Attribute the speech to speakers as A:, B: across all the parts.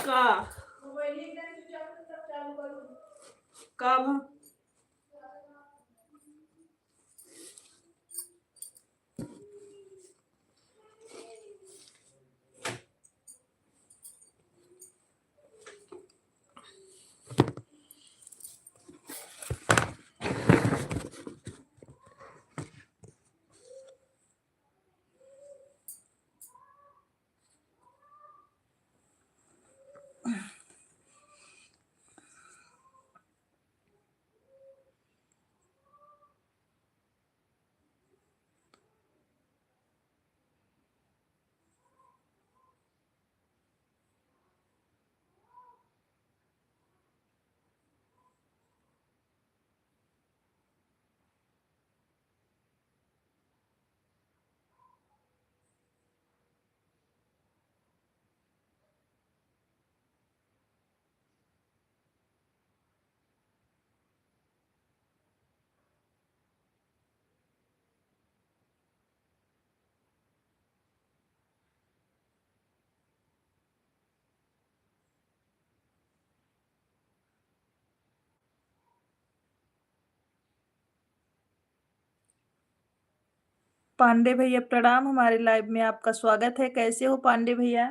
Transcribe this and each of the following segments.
A: का का भा पांडे भैया प्रणाम। हमारे लाइव में आपका स्वागत है। कैसे हो पांडे भैया?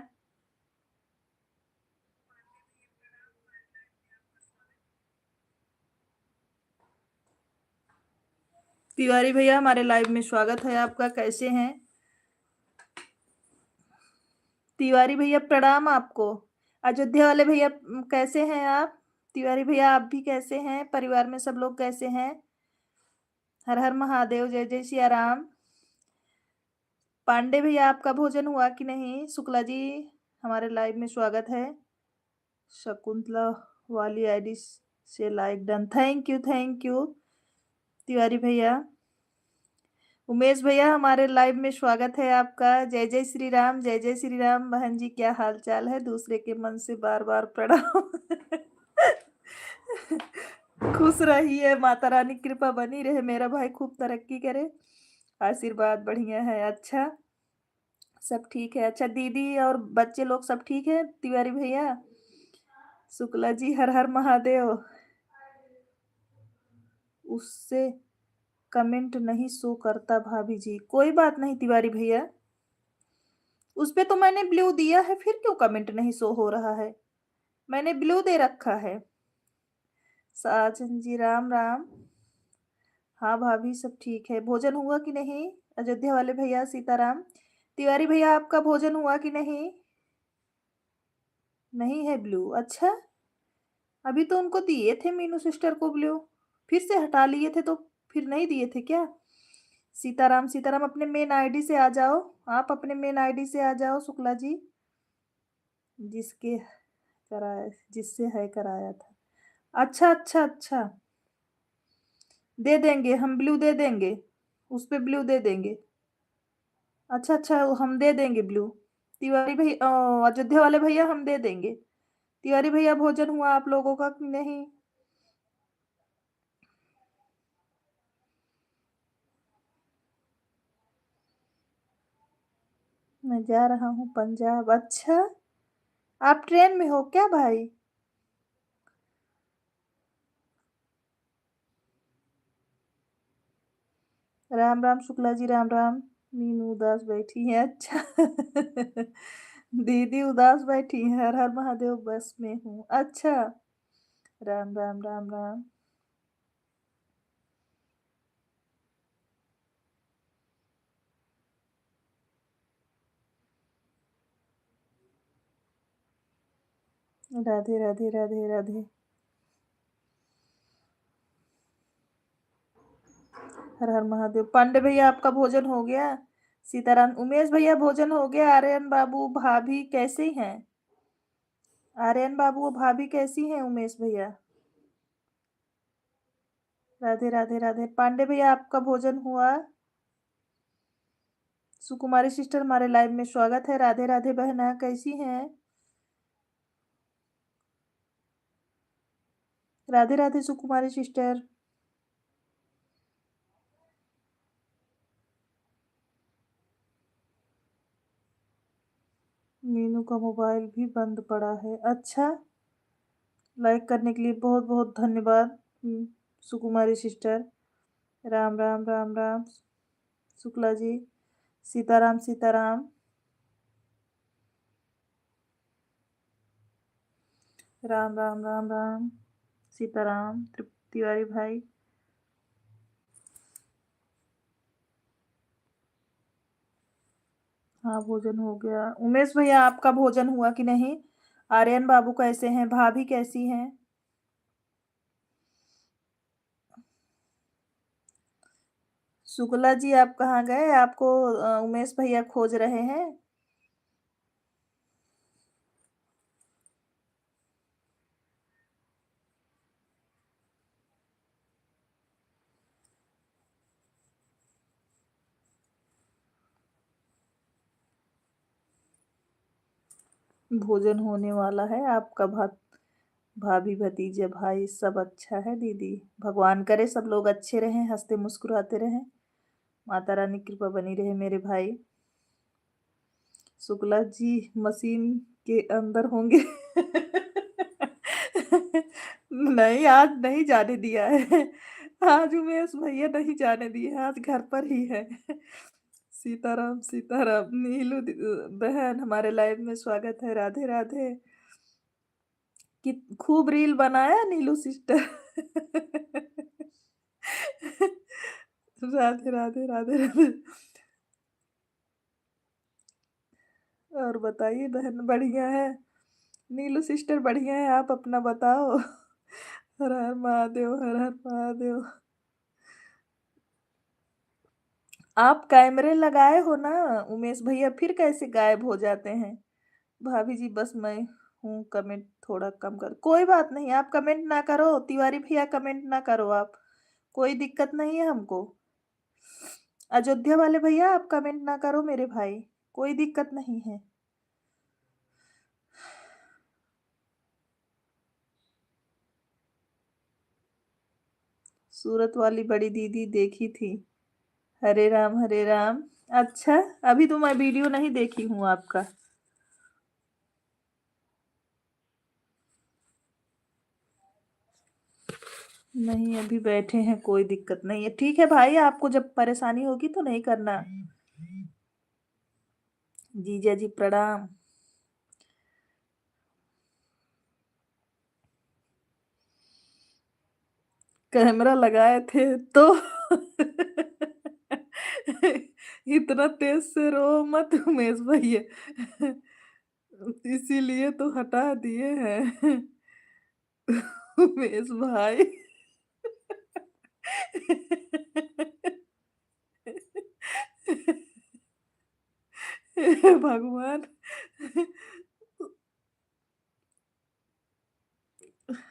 A: तिवारी भैया हमारे लाइव में स्वागत है आपका। कैसे हैं? तिवारी भैया प्रणाम आपको। अयोध्या वाले भैया कैसे हैं आप? तिवारी भैया आप भी कैसे हैं? परिवार में सब लोग कैसे हैं? हर हर महादेव, जय जय सिया राम। पांडे भैया आपका भोजन हुआ कि नहीं? शुक्ला जी हमारे लाइव में स्वागत है। शकुंतला वाली आईडी से like done, thank you thank you Tiwari भैया। उमेश भैया हमारे लाइव में स्वागत है आपका। जय जय श्री राम, जय जय श्री राम। बहन जी क्या हाल चाल है? दूसरे के मन से बार बार प्रणाम। खुश रहिए, माता रानी कृपा बनी रहे, मेरा भाई खूब तरक्की करे, आशीर्वाद बढ़िया है। अच्छा सब ठीक है। अच्छा दीदी और बच्चे लोग सब ठीक है? तिवारी भैया, शुक्ला जी हर हर महादेव। उससे कमेंट नहीं शो करता भाभी जी। कोई बात नहीं तिवारी भैया, उस पे तो मैंने ब्लू दिया है, फिर क्यों कमेंट नहीं शो हो रहा है? मैंने ब्लू दे रखा है। साजन जी राम राम। हाँ भाभी सब ठीक है। भोजन हुआ कि नहीं? अयोध्या वाले भैया सीताराम। तिवारी भैया आपका भोजन हुआ कि नहीं? नहीं है ब्लू। अच्छा अभी तो उनको दिए थे मीनू सिस्टर को ब्लू, फिर से हटा लिए थे तो फिर नहीं दिए थे क्या? सीताराम सीताराम अपने मेन आईडी से आ जाओ। आप अपने मेन आईडी से आ जाओ शुक्ला जी। जिसके कराया, जिससे है कराया था। अच्छा अच्छा अच्छा, दे देंगे हम ब्लू, दे देंगे, उस पे ब्लू दे देंगे। अच्छा अच्छा हम दे देंगे ब्लू। तिवारी भैया, अयोध्या वाले भैया हम दे देंगे। तिवारी भैया भोजन हुआ आप लोगों का कि नहीं? मैं जा रहा हूँ पंजाब। अच्छा आप ट्रेन में हो क्या भाई? राम राम शुक्ला जी राम राम। मीनू उदास बैठी है। अच्छा दीदी उदास बैठी है। हर हर महादेव बस में हूँ। अच्छा राम राम राम राम। राधे राधे राधे राधे। हर हर महादेव। पांडे भैया आपका भोजन हो गया? सीताराम। उमेश भैया भोजन हो गया? आर्यन बाबू भाभी कैसे हैं? आर्यन बाबू भाभी कैसी हैं उमेश भैया? राधे राधे राधे। पांडे भैया आपका भोजन हुआ? सुकुमारी सिस्टर हमारे लाइव में स्वागत है। राधे राधे बहना कैसी हैं? राधे राधे सुकुमारी सिस्टर। मीनू का मोबाइल भी बंद पड़ा है। अच्छा, लाइक करने के लिए बहुत बहुत धन्यवाद। सुकुमारी सिस्टर। राम राम राम राम। शुक्ला जी। सीताराम सीताराम। राम राम राम राम। सीताराम तिवारी भाई। हाँ, भोजन हो गया। उमेश भैया, आपका भोजन हुआ कि नहीं? आर्यन बाबू कैसे हैं? भाभी कैसी हैं? शुक्ला जी, आप कहाँ गए? आपको उमेश भैया खोज रहे हैं। भोजन होने वाला है आपका। भाभी भतीजे भाई सब अच्छा है दीदी। भगवान करे सब लोग अच्छे रहें, हंसते मुस्कुराते रहें। माता रानी की कृपा बनी रहे मेरे भाई। शुक्ला जी मशीन के अंदर होंगे। नहीं, आज नहीं जाने दिया है। आज उमेश भैया नहीं जाने दिए, आज घर पर ही है। सीताराम सीताराम। नीलू बहन, हमारे लाइव में स्वागत है। राधे राधे। कि खूब रील बनाया नीलू सिस्टर। राधे राधे राधे राधे। और बताइए बहन, बढ़िया है? नीलू सिस्टर बढ़िया है, आप अपना बताओ। हर हर महादेव, हर हर महादेव। आप कैमरे लगाए हो ना उमेश भैया, फिर कैसे गायब हो जाते हैं? भाभी जी, बस मैं हूँ, कमेंट थोड़ा कम कर। कोई बात नहीं, आप कमेंट ना करो। तिवारी भैया, कमेंट ना करो आप। कोई दिक्कत नहीं है हमको। अयोध्या वाले भैया, आप कमेंट ना करो मेरे भाई। कोई दिक्कत नहीं है। सूरत वाली बड़ी दीदी देखी थी। हरे राम हरे राम। अच्छा, अभी तो मैं वीडियो नहीं देखी हूँ आपका। नहीं, अभी बैठे हैं, कोई दिक्कत नहीं है। ठीक है भाई, आपको जब परेशानी होगी तो नहीं करना। जीजा जी प्रणाम। कैमरा लगाए थे तो। इतना तेज से रो मत उमेश भैया। इसीलिए तो हटा दिए हैं। उमेश भाई। हे भगवान।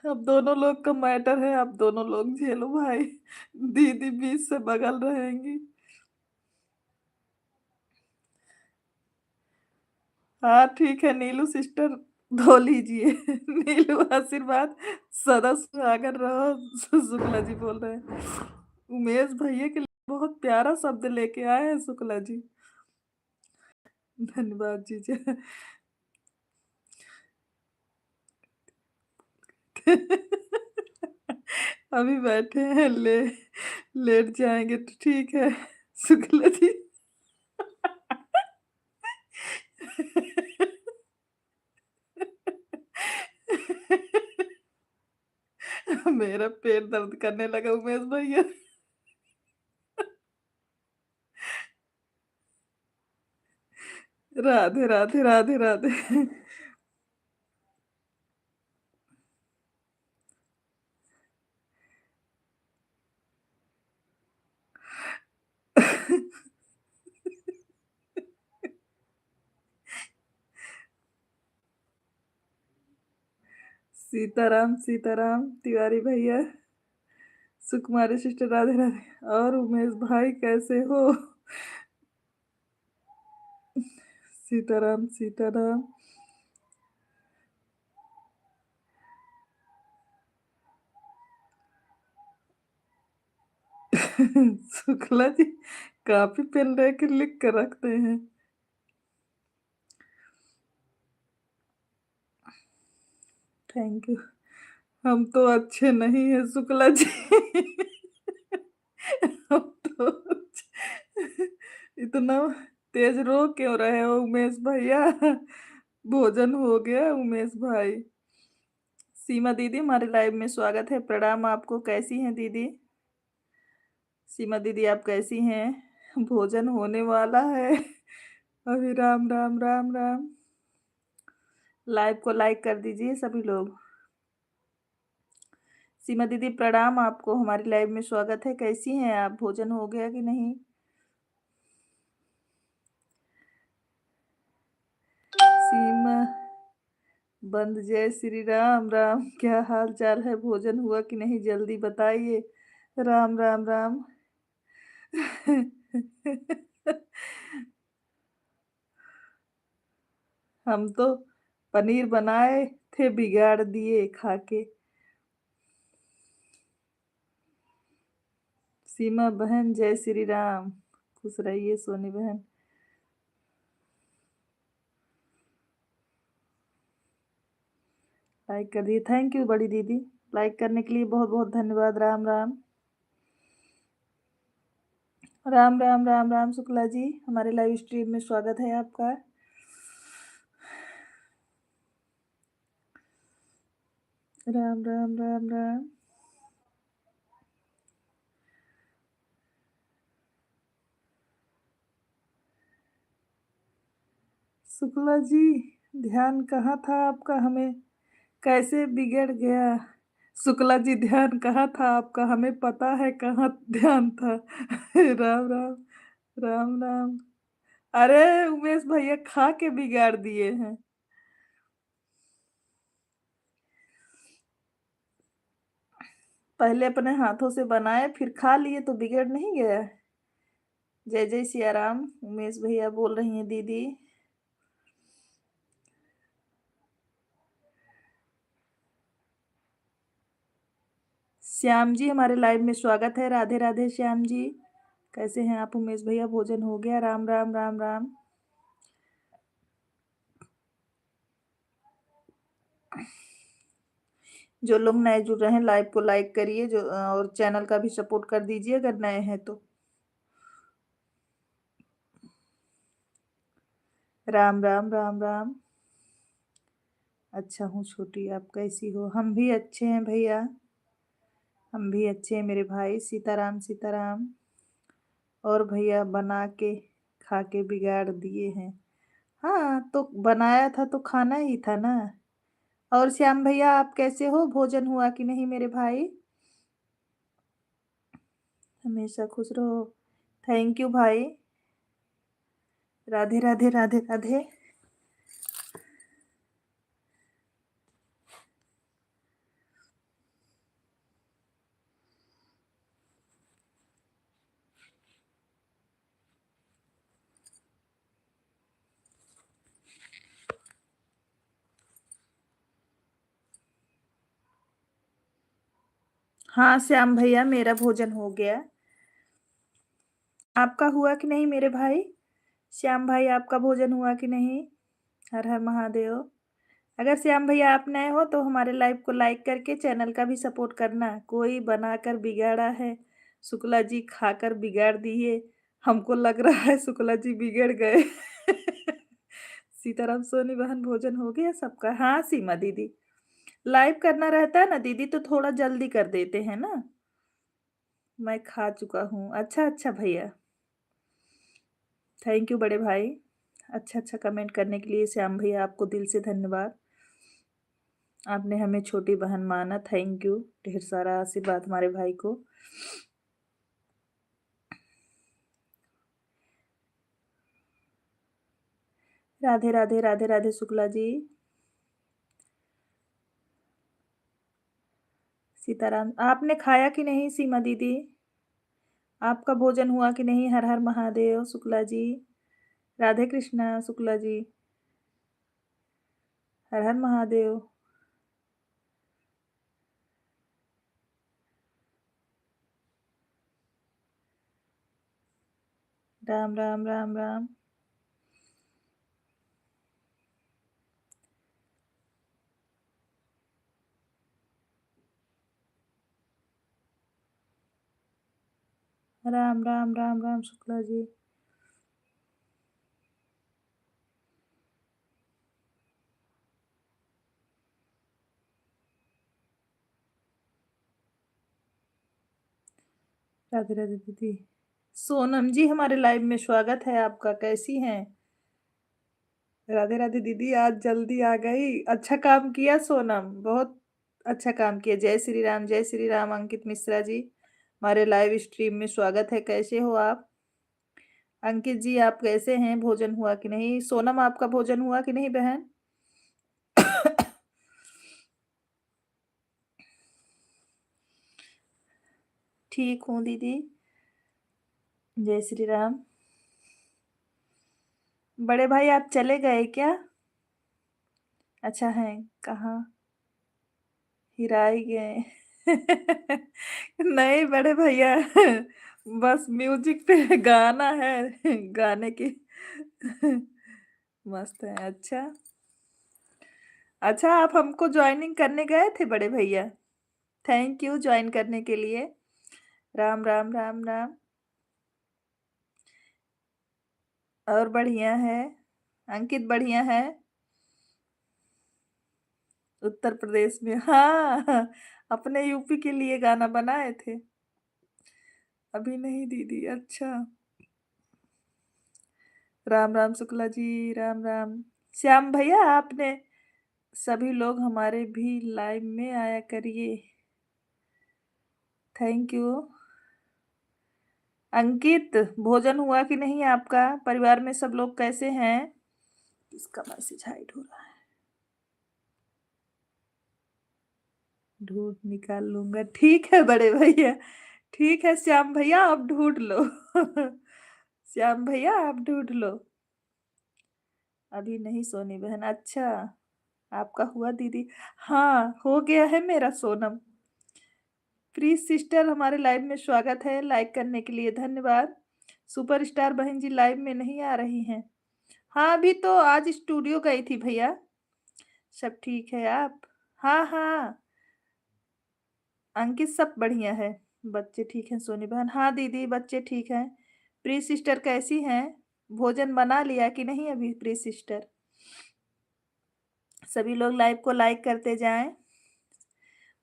A: अब दोनों लोग का मैटर है, अब दोनों लोग झेलो भाई। दीदी बीच से बगल रहेंगी। हाँ ठीक है, नीलू सिस्टर धो लीजिए। नीलू आशीर्वाद, सदा सुहागर रहो। शुक्ला जी बोल रहे हैं। उमेश भैया के लिए बहुत प्यारा शब्द लेके आए हैं शुक्ला जी। धन्यवाद जीजा। अभी बैठे हैं, लेट जाएंगे तो ठीक है। शुक्ला जी। मेरा पेट दर्द करने लगा उमेश भैया। राधे राधे राधे राधे। सीताराम सीताराम तिवारी भैया। सुकुमारी सिस्टर राधे राधे। और उमेश भाई कैसे हो? सीताराम सीताराम। शुक्ला जी कापी पेन लेके लिख कर रखते हैं। Thank you. हम तो अच्छे नहीं हैं शुक्ला जी। हम तो इतना तेज रो क्यों रहे हो उमेश भैया? भोजन हो गया उमेश भाई। सीमा दीदी हमारे लाइव में स्वागत है, प्रणाम आपको। कैसी हैं दीदी? सीमा दीदी आप कैसी हैं? भोजन होने वाला है अभी। राम राम राम राम। लाइव को लाइक कर दीजिए सभी लोग। सीमा दीदी प्रणाम आपको, हमारी लाइव में स्वागत है। कैसी हैं आप? भोजन हो गया कि नहीं? सीमा बंद, जय श्री राम राम। क्या हाल चाल है? भोजन हुआ कि नहीं जल्दी बताइए। राम राम राम। हम तो पनीर बनाए थे, बिगाड़ दिए खा के। सीमा बहन जय श्री राम, खुश रहिए सोनी बहन। लाइक कर दिए, थैंक यू बड़ी दीदी। लाइक करने के लिए बहुत बहुत धन्यवाद। राम राम राम राम राम राम। शुक्ला जी हमारे लाइव स्ट्रीम में स्वागत है आपका। राम राम राम राम। शुक्ला जी ध्यान कहाँ था आपका? हमें कैसे बिगड़ गया? शुक्ला जी ध्यान कहाँ था आपका? हमें पता है कहाँ ध्यान था। राम राम राम राम। अरे उमेश भैया खा के बिगाड़ दिए हैं। पहले अपने हाथों से बनाए फिर खा लिए तो बिगड़ नहीं गया। जय जय सिया राम। उमेश भैया बोल रही हैं दीदी। श्याम जी हमारे लाइव में स्वागत है। राधे राधे श्याम जी, कैसे हैं आप? उमेश भैया भोजन हो गया? राम राम राम राम। जो लोग नए जुड़ रहे हैं लाइव को लाइक करिए, जो और चैनल का भी सपोर्ट कर दीजिए अगर नए हैं तो। राम राम राम राम। अच्छा हूँ छोटी, आप कैसी हो? हम भी अच्छे हैं भैया, हम भी अच्छे हैं मेरे भाई। सीताराम सीताराम। और भैया बना के खा के बिगाड़ दिए हैं। हाँ तो बनाया था तो खाना ही था ना। और श्याम भैया आप कैसे हो? भोजन हुआ कि नहीं मेरे भाई? हमेशा खुश रहो। थैंक यू भाई। राधे राधे राधे राधे। हाँ श्याम भैया मेरा भोजन हो गया। आपका हुआ कि नहीं मेरे भाई? श्याम भाई आपका भोजन हुआ कि नहीं? हर हर महादेव। अगर श्याम भैया आप नए हो तो हमारे लाइव को लाइक करके चैनल का भी सपोर्ट करना। कोई बनाकर बिगाड़ा है, शुक्ला जी खाकर बिगाड़ दिए। हमको लग रहा है शुक्ला जी बिगड़ गए। सीताराम सोनी बहन भोजन हो गया सबका? हाँ सीमा दीदी, लाइव करना रहता है ना दीदी तो थोड़ा जल्दी कर देते हैं ना। मैं खा चुका हूँ। अच्छा अच्छा भैया, थैंक यू बड़े भाई। अच्छा अच्छा कमेंट करने के लिए श्याम भैया आपको दिल से धन्यवाद। आपने हमें छोटी बहन माना, थैंक यू। ढेर सारा आशीर्वाद हमारे भाई को। राधे राधे राधे राधे शुक्ला जी। सीताराम आपने खाया कि नहीं सीमा दीदी? आपका भोजन हुआ कि नहीं? हर हर महादेव शुक्ला जी। राधे कृष्णा शुक्ला जी। हर हर महादेव। राम राम राम राम। राम राम राम राम शुक्ला जी। राधे राधे दीदी। सोनम जी हमारे लाइव में स्वागत है आपका, कैसी हैं? राधे राधे दीदी, आज जल्दी आ गई, अच्छा काम किया सोनम, बहुत अच्छा काम किया। जय श्री राम, जय श्री राम। अंकित मिश्रा जी हमारे लाइव स्ट्रीम में स्वागत है, कैसे हो आप? अंकित जी आप कैसे हैं? भोजन हुआ कि नहीं? सोनम आपका भोजन हुआ कि नहीं बहन? ठीक हूँ दीदी। जय श्री राम। बड़े भाई आप चले गए क्या? अच्छा है, कहाँ? हिराई गए। नहीं बड़े भैया, बस म्यूजिक पे गाना है, गाने की। मस्त है। अच्छा अच्छा, आप हमको ज्वाइनिंग करने गए थे बड़े भैया? थैंक यू ज्वाइन करने के लिए। राम राम राम राम। और बढ़िया है। अंकित बढ़िया है। उत्तर प्रदेश में, हाँ, अपने यूपी के लिए गाना बनाए थे। अभी नहीं दीदी, अच्छा। राम राम शुक्ला जी, राम राम। श्याम भैया आपने सभी लोग हमारे भी लाइव में आया करिए। Thank you. अंकित भोजन हुआ कि नहीं आपका? परिवार में सब लोग कैसे हैं? इसका मैसेज हाइड हो रहा है, ढूंढ निकाल लूंगा। ठीक है बड़े भैया, ठीक है श्याम भैया आप ढूंढ लो। श्याम भैया आप ढूंढ लो। अभी नहीं सोनी बहन, अच्छा। आपका हुआ दीदी? हाँ हो गया है मेरा सोनम। प्लीज सिस्टर हमारे लाइव में स्वागत है, लाइक करने के लिए धन्यवाद। सुपरस्टार बहन जी लाइव में नहीं आ रही हैं। हाँ अभी तो आज स्टूडियो गई थी भैया। सब ठीक है आप? हाँ हाँ। अंकित सब बढ़िया है। बच्चे ठीक हैं सोनी बहन? हाँ दीदी बच्चे ठीक हैं। प्री सिस्टर कैसी हैं? भोजन बना लिया कि नहीं अभी प्री सिस्टर? सभी लोग लाइव को लाइक करते जाएं।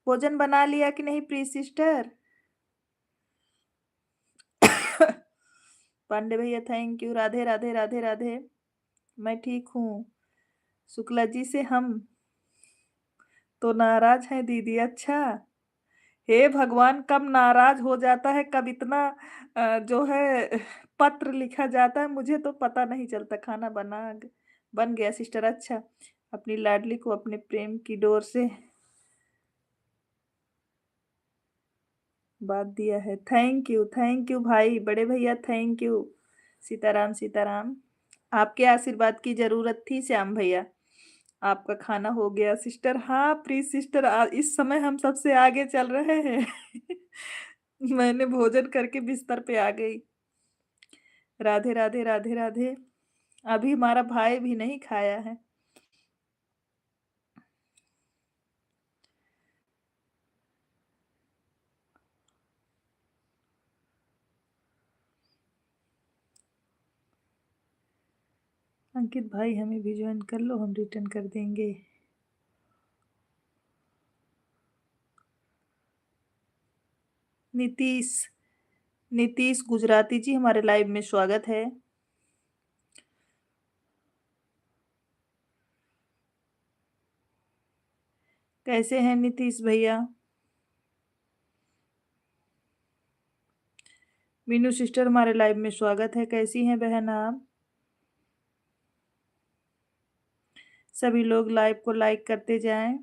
A: भोजन बना लिया कि नहीं प्री सिस्टर? पांडे भैया थैंक यू। राधे राधे राधे राधे। मैं ठीक हूँ। शुक्ला जी से हम तो नाराज हैं दीदी, अच्छा। हे भगवान, कब नाराज हो जाता है, कब इतना जो है पत्र लिखा जाता है, मुझे तो पता नहीं चलता। खाना बन गया सिस्टर, अच्छा। अपनी लाडली को अपने प्रेम की डोर से बात दिया है। थैंक यू भाई बड़े भैया, थैंक यू। सीताराम सीताराम। आपके आशीर्वाद की जरूरत थी श्याम भैया। आपका खाना हो गया सिस्टर? हाँ प्लीज सिस्टर, इस समय हम सबसे आगे चल रहे हैं। मैंने भोजन करके बिस्तर पे आ गई। राधे राधे राधे राधे। अभी हमारा भाई भी नहीं खाया है। अंकित भाई हमें भी ज्वाइन कर लो, हम रिटर्न कर देंगे। नीतीश नीतीश गुजराती जी हमारे लाइव में स्वागत है। कैसे हैं नीतीश भैया? मीनू सिस्टर हमारे लाइव में स्वागत है, कैसी हैं बहन आप? सभी लोग लाइव को लाइक करते जाएं।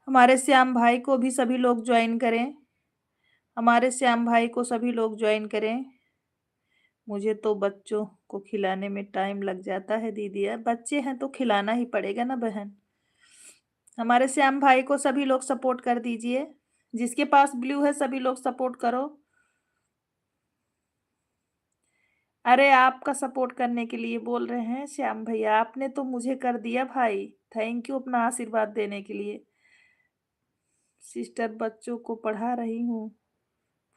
A: हमारे श्याम भाई को भी सभी लोग ज्वाइन करें। हमारे श्याम भाई को सभी लोग ज्वाइन करें। मुझे तो बच्चों को खिलाने में टाइम लग जाता है दीदी, यार बच्चे हैं तो खिलाना ही पड़ेगा ना बहन। हमारे श्याम भाई को सभी लोग सपोर्ट कर दीजिए। जिसके पास ब्लू है सभी लोग सपोर्ट करो। अरे आपका सपोर्ट करने के लिए बोल रहे हैं श्याम भैया, आपने तो मुझे कर दिया भाई। थैंक यू अपना आशीर्वाद देने के लिए। सिस्टर बच्चों को पढ़ा रही हूँ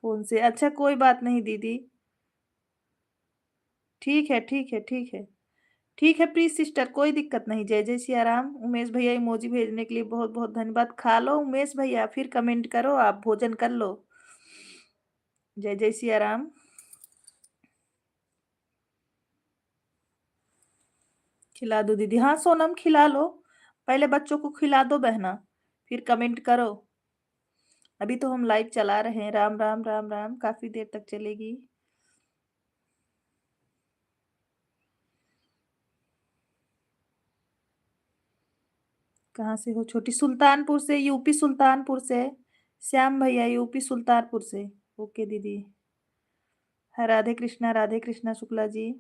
A: फ़ोन से। अच्छा कोई बात नहीं दीदी। ठीक है, ठीक है, ठीक है। ठीक है प्लीज़ सिस्टर कोई दिक्कत नहीं। जय जय सिया राम। उमेश भैया इमोजी भेजने के लिए बहुत-बहुत धन्यवाद। खा लो उमेश भैया फिर कमेंट करो, आप भोजन कर लो। जय जय सिया राम। खिला दो दीदी। हाँ सोनम खिला लो। पहले बच्चों को खिला दो बहना, फिर कमेंट करो। अभी तो हम लाइव चला रहे हैं। राम, राम, राम, राम। काफ़ी देर तक चलेगी। कहाँ से हो छोटी? सुल्तानपुर से, यूपी सुल्तानपुर से। श्याम भैया यूपी सुल्तानपुर से। ओके दीदी। हाँ, राधे कृष्णा शुक्ला जी।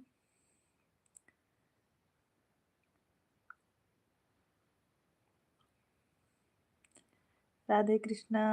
A: राधे कृष्णा।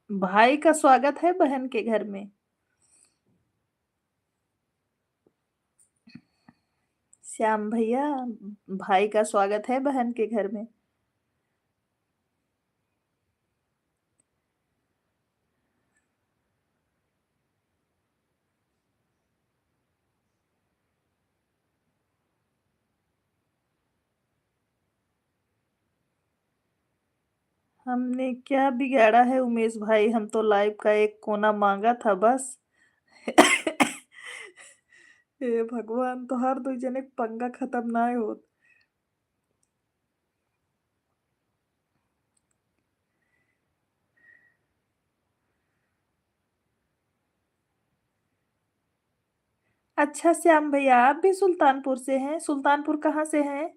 A: भाई का स्वागत है बहन के घर में। श्याम भैया, भाई का स्वागत है बहन के घर में। हमने क्या बिगाड़ा है उमेश भाई? हम तो लाइव का एक कोना मांगा था बस। हे भगवान तो हर दुई जने पंगा खत्म ना होत। अच्छा श्याम भैया आप भी सुल्तानपुर से हैं? सुल्तानपुर कहाँ से हैं?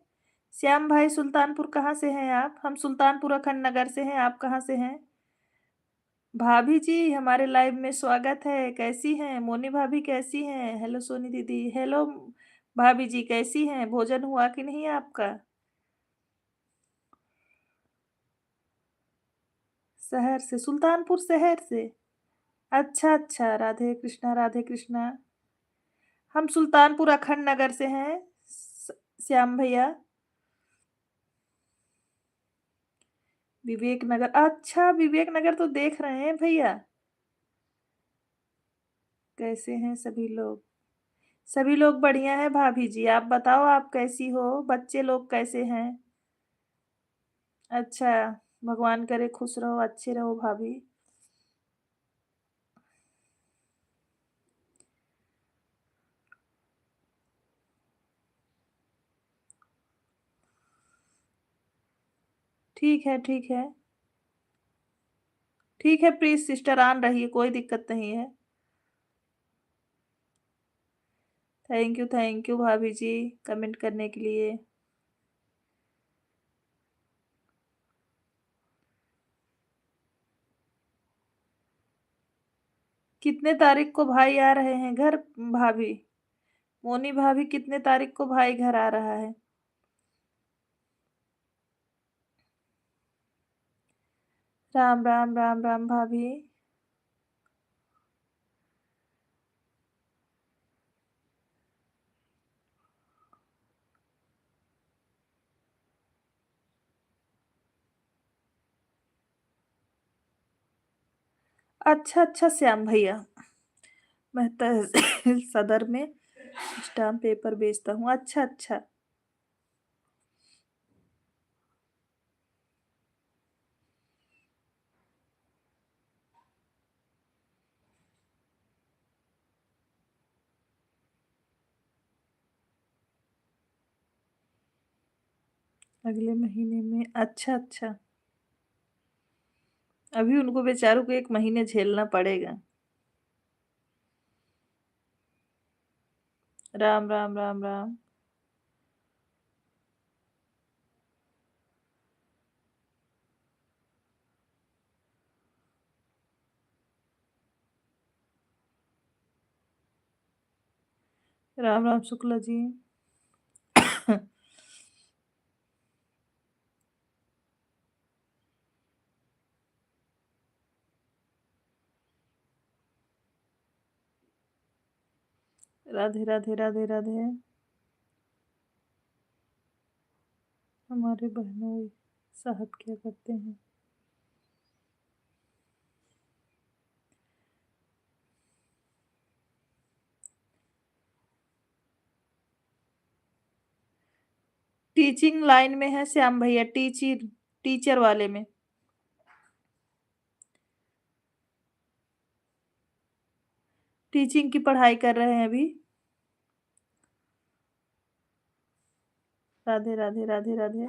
A: श्याम भाई सुल्तानपुर कहाँ से हैं आप? हम सुल्तानपुर अखंड नगर से हैं, आप कहाँ से हैं? भाभी जी हमारे लाइव में स्वागत है। कैसी हैं? मोनी भाभी कैसी हैं? हेलो सोनी दीदी। हेलो भाभी जी कैसी हैं? भोजन हुआ कि नहीं आपका? शहर से, सुल्तानपुर शहर से। अच्छा, अच्छा। राधे कृष्णा। हम सुल्तानपुर अखंड नगर से हैं श्याम भैया। विवेक नगर। अच्छा विवेक नगर तो देख रहे हैं भैया। कैसे हैं सभी लोग? सभी लोग बढ़िया है भाभी जी। आप बताओ आप कैसी हो? बच्चे लोग कैसे हैं? अच्छा, भगवान करे खुश रहो, अच्छे रहो भाभी। ठीक है, ठीक है। ठीक है प्लीज़ सिस्टर ऑन रहिए, कोई दिक्कत नहीं है। थैंक यू भाभी जी कमेंट करने के लिए। कितने तारीख को भाई आ रहे हैं घर भाभी? मोनी भाभी कितने तारीख को भाई घर आ रहा है? राम, राम, राम, राम भाभी। अच्छा, अच्छा श्याम भैया। मैं तहसील सदर में स्टाम्प पेपर बेचता हूँ। अच्छा, अच्छा। अगले महीने में। अच्छा, अच्छा। अभी उनको बेचारों को 1 महीने झेलना पड़ेगा। राम राम राम राम। राम राम शुक्ला जी। राधे राधे राधे राधे। हमारे बहनोई साहब क्या करते हैं? टीचिंग लाइन में है श्याम भैया, टीचर वाले में। टीचिंग की पढ़ाई कर रहे हैं अभी। राधे राधे राधे राधे।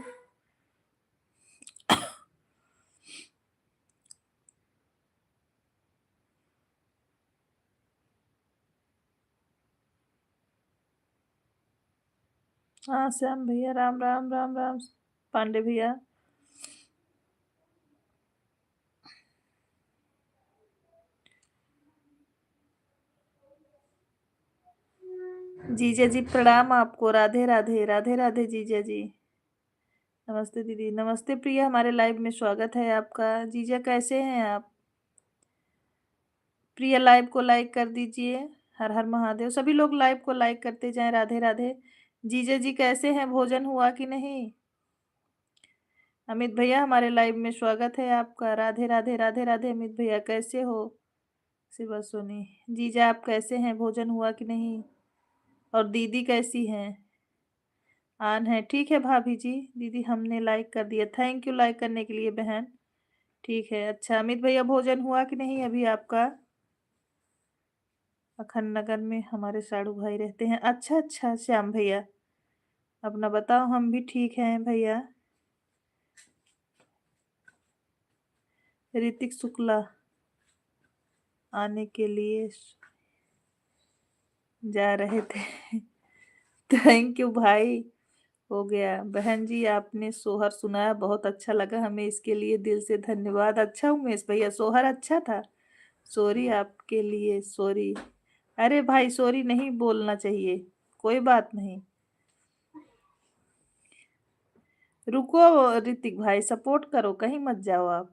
A: हाँ श्याम भैया, राम राम राम राम। पांडे भैया। जीजा जी प्रणाम आपको। राधे राधे राधे राधे जीजा जी। नमस्ते दीदी। नमस्ते प्रिया, हमारे लाइव में स्वागत है आपका। जीजा कैसे हैं आप? प्रिया लाइव को लाइक कर दीजिए। हर हर महादेव। सभी लोग लाइव को लाइक करते जाएं। राधे राधे। जीजा जी कैसे हैं? भोजन हुआ कि नहीं? अमित भैया हमारे लाइव में स्वागत है आपका। राधे राधे राधे राधे। अमित भैया कैसे हो? शिवा सोनी। जीजा आप कैसे हैं? भोजन हुआ कि नहीं? और दीदी कैसी हैं? आन है। ठीक है भाभी जी। दीदी हमने लाइक कर दिया। थैंक यू लाइक करने के लिए बहन। ठीक है। अच्छा अमित भैया भोजन हुआ कि नहीं अभी आपका? अखंड नगर में हमारे साड़ू भाई रहते हैं। अच्छा अच्छा श्याम भैया, अपना बताओ। हम भी ठीक हैं भैया। ऋतिक शुक्ला आने के लिए जा रहे थे। थैंक यू भाई। हो गया। बहन जी आपने सोहर सुनाया, बहुत अच्छा लगा हमें, इसके लिए दिल से धन्यवाद। अच्छा उमेश भैया सोहर अच्छा था। सॉरी आपके लिए। सॉरी। अरे भाई सॉरी नहीं बोलना चाहिए। कोई बात नहीं। रुको ऋतिक भाई, सपोर्ट करो, कहीं मत जाओ आप।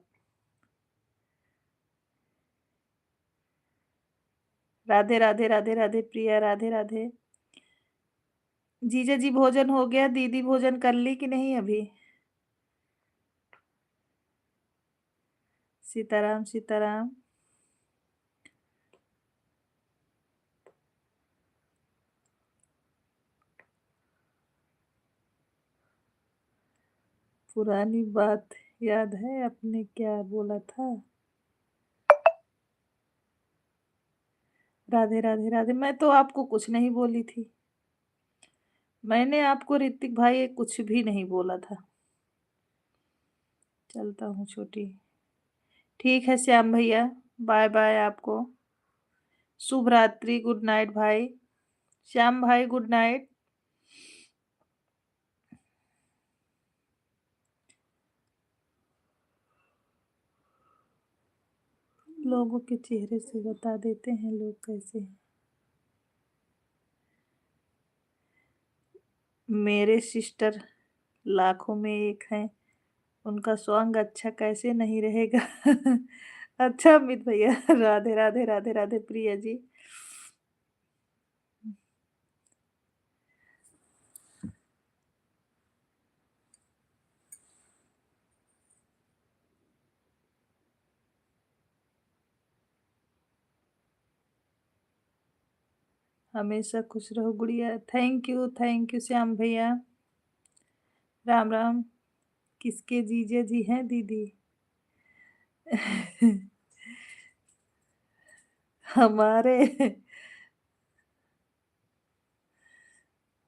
A: राधे राधे राधे राधे प्रिया। राधे राधे। जीजा जी भोजन हो गया। दीदी भोजन कर ली कि नहीं अभी? सीताराम सीताराम। पुरानी बात याद है आपने क्या बोला था? राधे राधे राधे। मैं तो आपको कुछ नहीं बोली थी। मैंने आपको ऋतिक भाई कुछ भी नहीं बोला था। चलता हूँ छोटी। ठीक है श्याम भैया। बाय बाय आपको। शुभ रात्रि। गुड नाइट भाई। श्याम भाई गुड नाइट। लोगों के चेहरे से बता देते हैं लोग कैसे हैं। मेरे सिस्टर लाखों में एक हैं। उनका सॉन्ग अच्छा कैसे नहीं रहेगा? अच्छा अमित भैया। राधे राधे राधे राधे प्रिया जी। हमेशा खुश रहो गुड़िया। थैंक यू श्याम भैया। राम राम। किसके जीजे जी हैं दीदी? हमारे।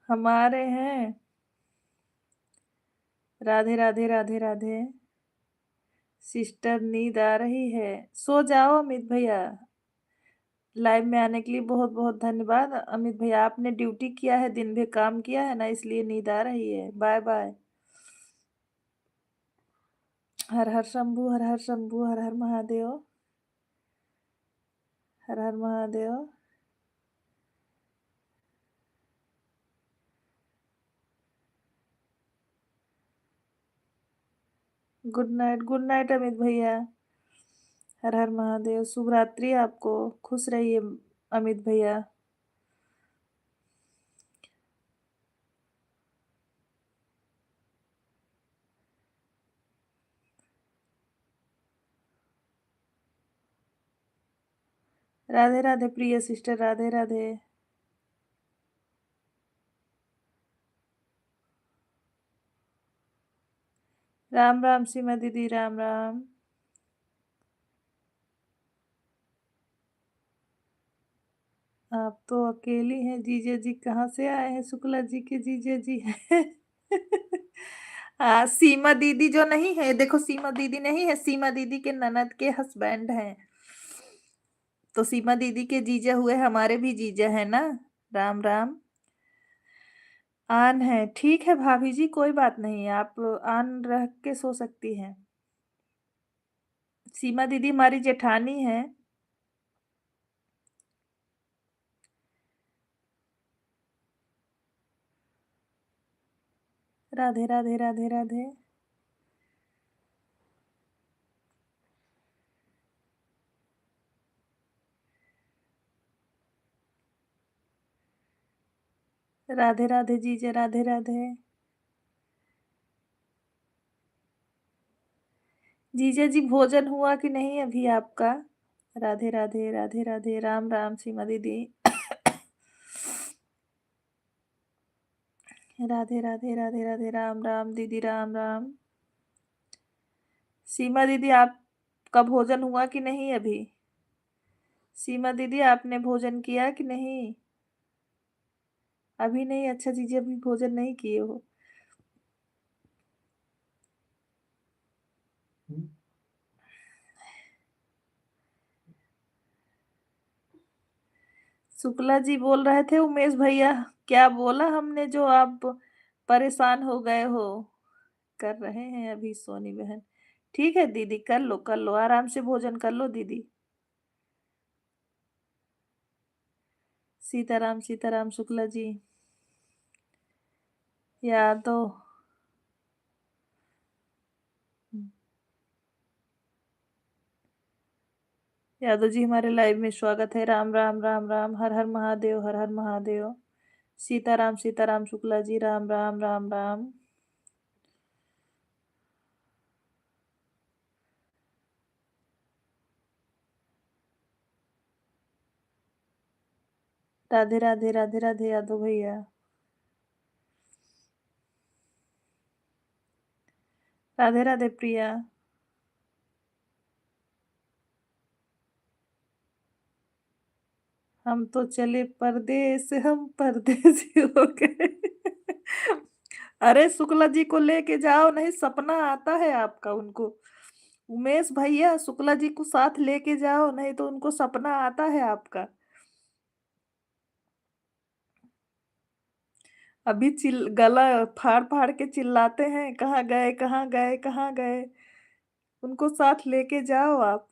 A: हमारे हैं। राधे राधे राधे राधे। सिस्टर नींद आ रही है, सो जाओ अमित भैया। लाइव में आने के लिए बहुत बहुत धन्यवाद अमित भैया। आपने ड्यूटी किया है, दिन भर काम किया है ना, इसलिए नींद आ रही है। Bye bye. हर हर शंभू, हर हर शंभू, हर हर महादेव, हर हर महादेव। गुड नाइट अमित भैया। हर हर महादेव। शुभ रात्रि आपको। खुश रहिए अमित भैया। राधे राधे प्रिय सिस्टर, राधे राधे। राम राम सीमा दीदी, राम राम। आप तो अकेली हैं, जीजा जी कहाँ से आए हैं? शुक्ला जी के जीजा जी हैं। सीमा दीदी जो नहीं है, देखो सीमा दीदी नहीं है, सीमा दीदी के ननद के हस्बैंड हैं। तो सीमा दीदी के जीजा हुए, हमारे भी जीजा है ना। राम राम। आन है, ठीक है भाभी जी, कोई बात नहीं, आप आन रख के सो सकती हैं। सीमा दीदी हमारी जेठानी है। राधे राधे, राधे राधे। राधे राधे जीजा, राधे राधे। जीजा जी भोजन हुआ कि नहीं अभी आपका? राधे राधे, राधे राधे, राम राम सीमा दीदी। राधे राधे, राधे राधे, राम राम दीदी, राम राम। सीमा दीदी आपका भोजन हुआ कि नहीं अभी? सीमा दीदी आपने भोजन किया कि नहीं? अभी नहीं, अच्छा जीजी अभी भोजन नहीं किए हो। शुक्ला जी बोल रहे थे उमेश भैया, क्या बोला हमने जो आप परेशान हो गए हो? कर रहे हैं अभी सोनी बहन। ठीक है दीदी, कर लो कर लो, आराम से भोजन कर लो दीदी। सीताराम सीताराम शुक्ला जी। यादव। यादव जी हमारे लाइव में स्वागत है। राम राम, राम राम, हर हर महादेव, हर हर महादेव। सीताराम सीताराम शुक्ला जी, राम राम, राम राम। राधे राधे, राधे राधे यादव भैया। राधे राधे प्रिया। हम तो चले परदेस, हम परदेसी हो गए। अरे शुक्ला जी को लेके जाओ, नहीं सपना आता है आपका उनको। उमेश भैया शुक्ला जी को साथ लेके जाओ, नहीं तो उनको सपना आता है आपका। अभी चिल गला फाड़ फाड़ के चिल्लाते हैं, कहाँ गए, कहाँ गए, कहाँ गए। उनको साथ लेके जाओ आप।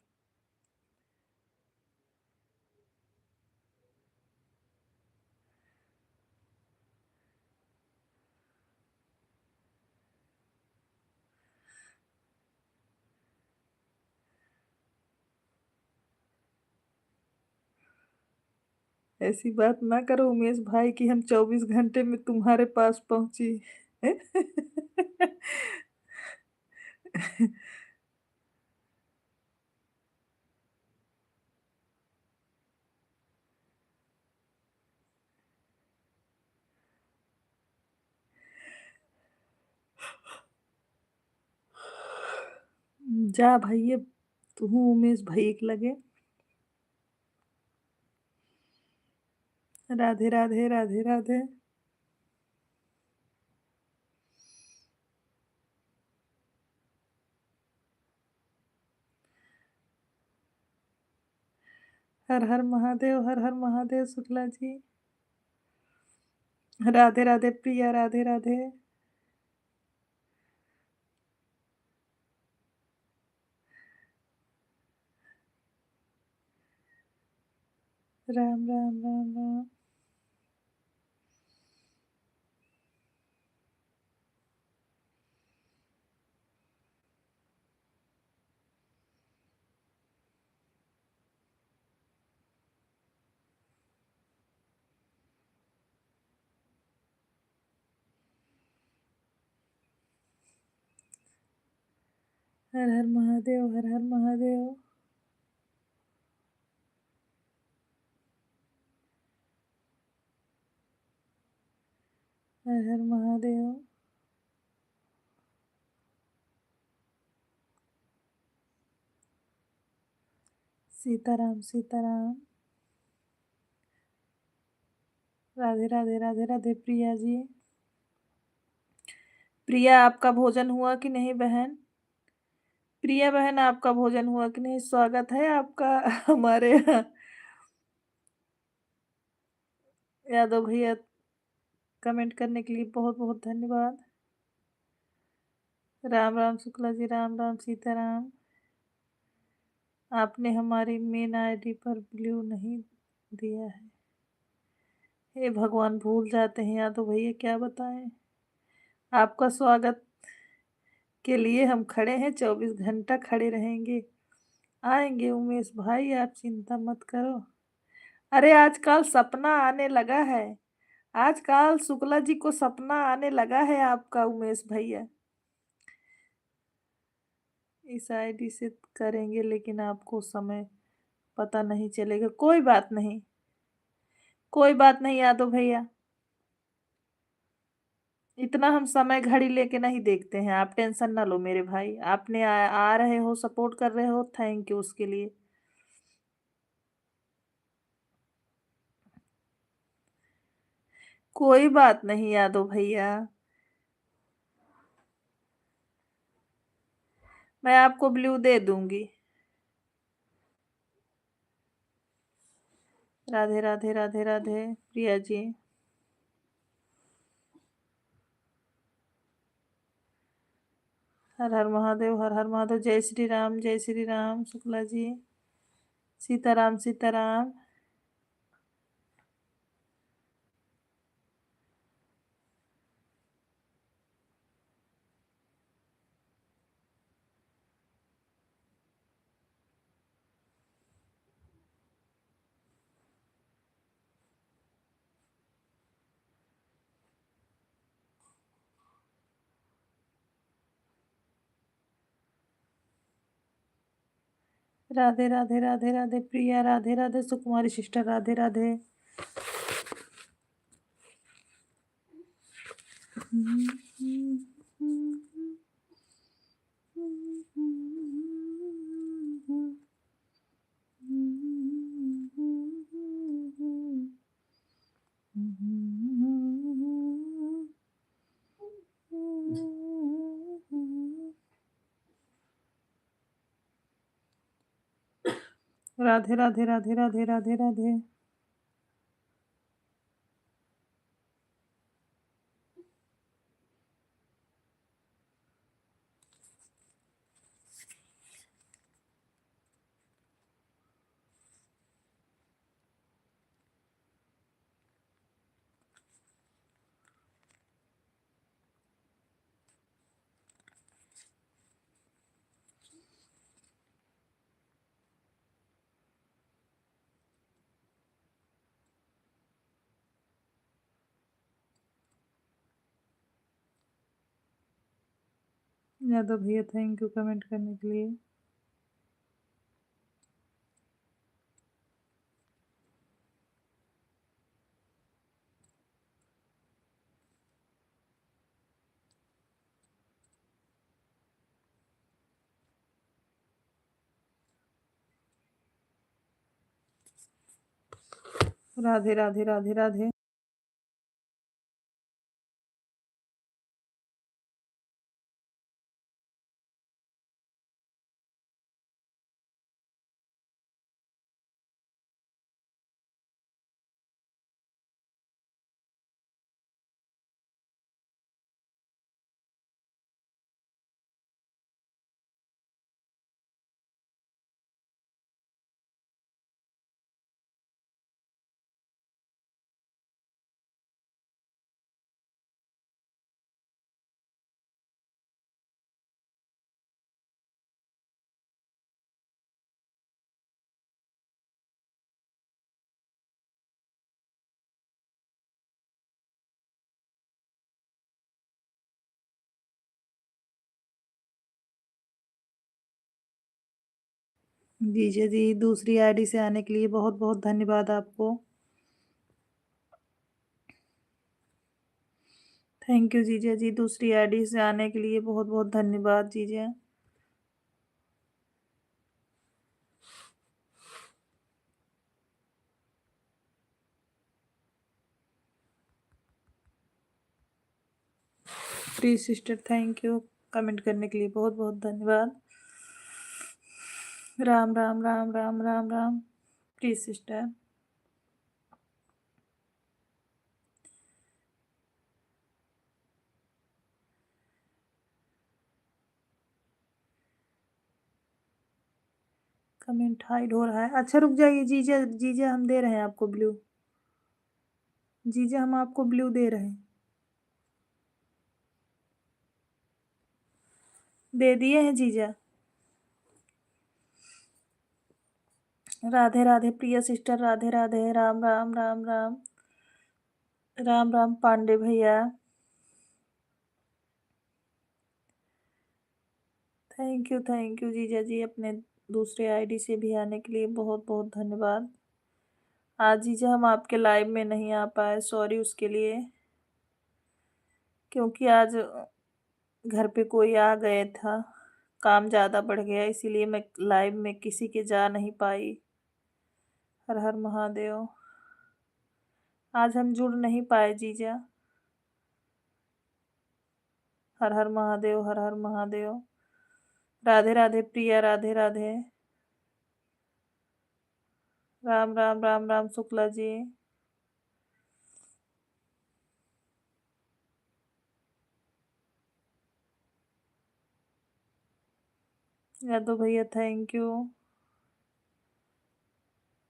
A: ऐसी बात ना करो उमेश भाई कि हम 24 घंटे में तुम्हारे पास पहुंची। जा भाई, अब तू उमेश भाई के लगे। राधे राधे, राधे राधे। हर हर महादेव, हर हर महादेव शुक्ला जी। राधे राधे प्रिया, राधे राधे। राम राम राम राम। हर हर महादेव, हर हर महादेव। हर हर महादेव। सीताराम सीताराम। राधे राधे, राधे राधे प्रिया जी। प्रिया आपका भोजन हुआ कि नहीं बहन? प्रिया बहन आपका भोजन हुआ कि नहीं? स्वागत है आपका हमारे यहाँ। यादव भैया, कमेंट करने के लिए बहुत बहुत धन्यवाद। राम राम शुक्ला जी, राम राम सीताराम। आपने हमारी मेन आईडी पर ब्लू नहीं दिया है। हे भगवान, भूल जाते हैं यादव भैया, क्या बताएं। आपका स्वागत के लिए हम खड़े हैं, 24 घंटा खड़े रहेंगे। आएंगे उमेश भाई, आप चिंता मत करो। अरे आजकल सपना आने लगा है। आजकल शुक्ला जी को सपना आने लगा है आपका उमेश भैया। इस आईडी से करेंगे, लेकिन आपको समय पता नहीं चलेगा। कोई बात नहीं, कोई बात नहीं यादव भैया। इतना हम समय घड़ी लेके नहीं देखते हैं, आप टेंशन ना लो मेरे भाई। आपने आ रहे हो, सपोर्ट कर रहे हो, थैंक यू उसके लिए। कोई बात नहीं यादव भैया, मैं आपको ब्लू दे दूंगी। राधे राधे, राधे राधे प्रिया जी। हर हर महादेव, हर हर महादेव। जय श्री राम, जय श्री राम शुक्ला जी। सीताराम सीताराम। राधे राधे, राधे राधे प्रिया, राधे राधे सुकुमारी सिस्टर, राधे राधे। राधे राधे, राधे राधे, राधे राधे। यादव भैया, थैंक यू कमेंट करने के लिए। राधे राधे, राधे राधे। जीजा जी, दूसरी आईडी से आने के लिए बहुत-बहुत धन्यवाद आपको। थैंक यू जीजा जी, दूसरी आईडी से आने के लिए बहुत-बहुत धन्यवाद जीजा। Please sister thank you, comment करने के लिए बहुत-बहुत धन्यवाद। Ram Ram Ram Ram Ram Ram. Please sister. Comment hide हो रहा है। अच्छा रुक जाइए जीजा, जीजा हम दे रहे हैं आपको ब्लू। जीजा हम आपको ब्लू दे रहे हैं। दे दिए हैं जीजा। राधे राधे प्रिया सिस्टर, राधे राधे, राम राम राम राम। राम राम पांडे भैया। थैंक यू जीजा जी, अपने दूसरे आईडी से भी आने के लिए बहुत बहुत धन्यवाद। आज जीजा हम आपके लाइव में नहीं आ पाए, सॉरी उसके लिए, क्योंकि आज घर पे कोई आ गए था, काम ज़्यादा बढ़ गया, इसीलिए मैं लाइव में किसी के जा नहीं पाई। हर हर महादेव। आज हम जुड़ नहीं पाए जीजा। हर हर महादेव, हर हर महादेव। राधे राधे प्रिया, राधे राधे। राम राम राम राम शुक्ला जी। यादव भैया थैंक यू।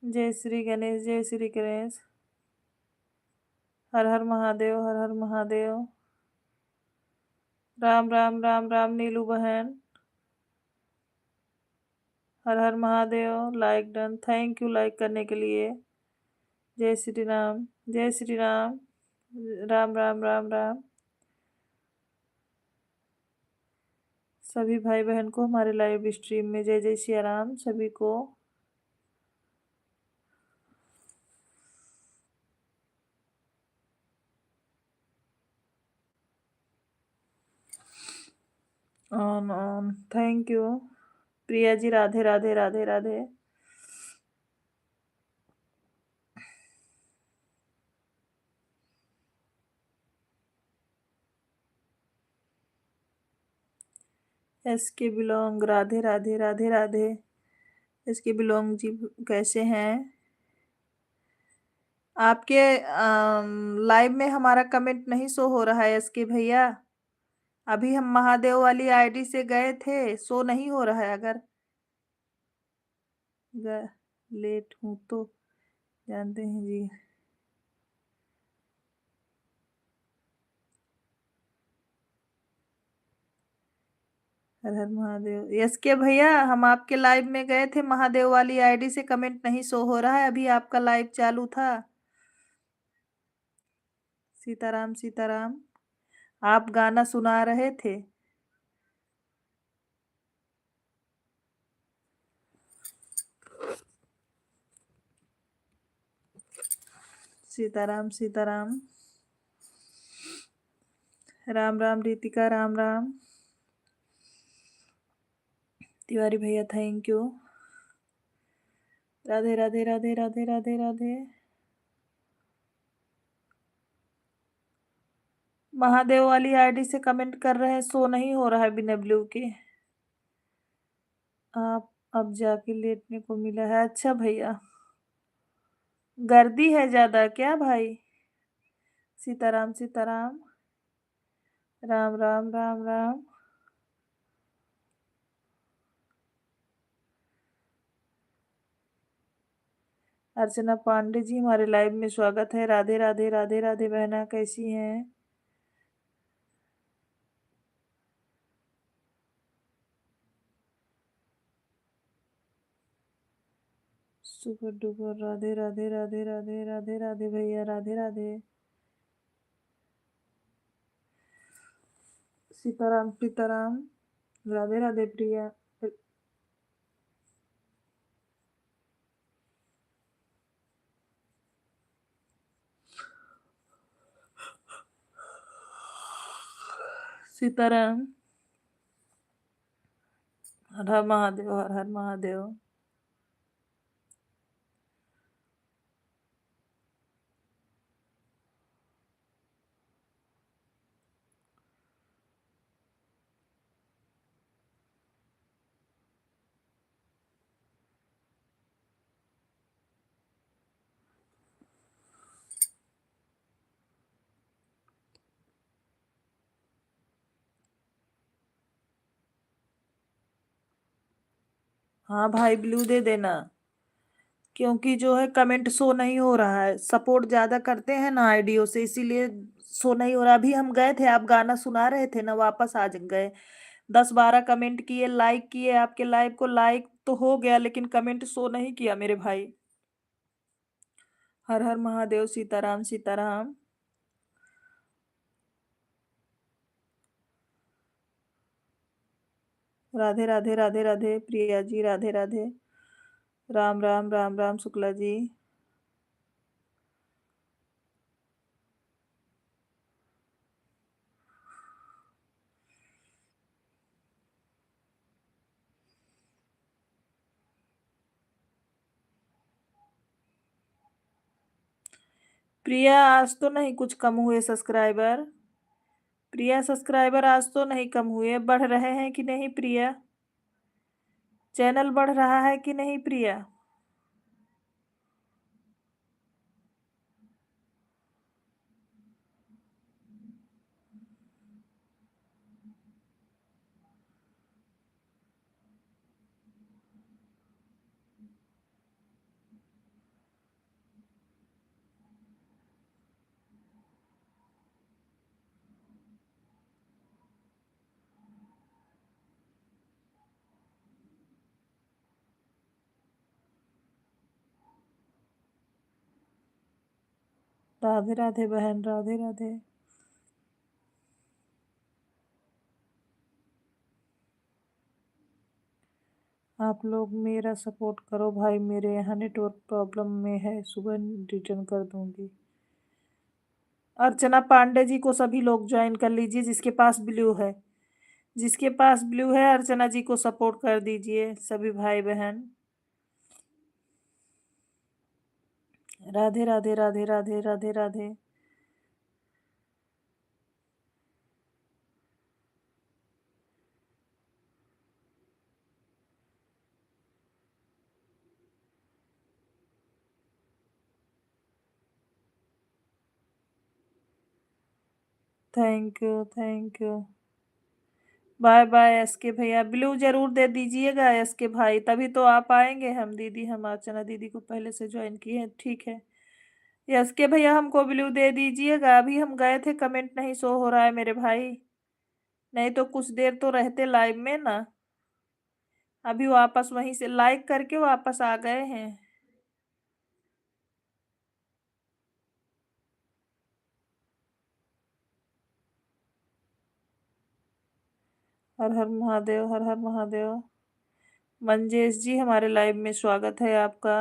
A: जय श्री गणेश, जय श्री गणेश। हर हर महादेव, हर हर महादेव। राम राम राम राम नीलू बहन। हर हर Mahadev. Like done, thank you like करने के लिए। जय श्री राम, जय श्री राम। राम राम राम राम। सभी भाई बहन को हमारे लाइव स्ट्रीम में जय जय सिया राम, सभी को। On on, thank you Priya ji, Radhe Radhe Radhe Radhe. S K बिलोंग, राधे राधे राधे राधे। एस के बिलोंग जी कैसे हैं आपके? लाइव में हमारा कमेंट नहीं शो हो रहा है एस के भैया। अभी हम महादेव वाली आईडी से गए थे, शो नहीं हो रहा है। अगर लेट हूँ तो जानते हैं जी। हर हर महादेव। यस के भैया, हम आपके लाइव में गए थे, महादेव वाली आईडी से कमेंट नहीं शो हो रहा है, अभी आपका लाइव चालू था। सीताराम सीताराम, आप गाना सुना रहे थे। सीताराम सीताराम। राम राम रितिका, राम राम। तिवारी भैया थैंक यू। राधे राधे राधे राधे राधे राधे। महादेव वाली आईडी से कमेंट कर रहे हैं, शो नहीं हो रहा है बिना ब्लू के। आप अब जाके लेटने को मिला है। अच्छा भैया, गर्दी है ज्यादा क्या भाई? सीताराम सीताराम। राम राम राम राम। अर्चना पांडे जी, हमारे लाइव में स्वागत है। राधे राधे राधे राधे बहना, कैसी हैं? सुपर डुपर, राधे राधे राधे राधे राधे राधे भैया, राधे राधे। सीताराम सीताराम। राधे राधे प्रिया। सीताराम। हर हर महादेव, हर हर महादेव। हाँ भाई, ब्लू दे देना, क्योंकि जो है कमेंट शो नहीं हो रहा है। सपोर्ट ज्यादा करते हैं ना आईडियो से, इसीलिए शो नहीं हो रहा। अभी हम गए थे, आप गाना सुना रहे थे ना, वापस आ गए। 10-12 कमेंट किए, लाइक किए, आपके लाइव को लाइक तो हो गया, लेकिन कमेंट शो नहीं किया मेरे भाई। हर हर महादेव, सीताराम सीताराम। राधे राधे राधे राधे प्रिया जी, राधे राधे। राम राम राम राम शुक्ला जी। प्रिया, आज तो नहीं कुछ कम हुए सब्सक्राइबर। प्रिया, सब्सक्राइबर आज तो नहीं कम हुए, बढ़ रहे हैं कि नहीं प्रिया? चैनल बढ़ रहा है कि नहीं प्रिया? राधे राधे बहन, राधे राधे। आप लोग मेरा सपोर्ट करो भाई, मेरे यहाँ नेटवर्क प्रॉब्लम में है, सुबह रिटर्न कर दूंगी। अर्चना पांडे जी को सभी लोग ज्वाइन कर लीजिए, जिसके पास ब्लू है। जिसके पास ब्लू है, अर्चना जी को सपोर्ट कर दीजिए सभी भाई बहन। Radhe Radhe Radhe Radhe Radhe Radhe. Thank you, thank you. Bye bye SK भैया, ब्लू जरूर दे दीजिएगा एसके भाई, तभी तो आप आएंगे। हम दीदी, हम अर्चना दीदी को पहले से ज्वाइन किए हैं, ठीक है। एसके भैया, हमको ब्लू दे दीजिएगा। अभी हम गए थे, कमेंट नहीं शो हो रहा है मेरे भाई, नहीं तो कुछ देर तो रहते लाइव में ना। अभी वापस वहीं से लाइक करके वापस आ गए हैं। हर हर महादेव, हर हर महादेव। मंजेश जी, हमारे लाइव में स्वागत है आपका।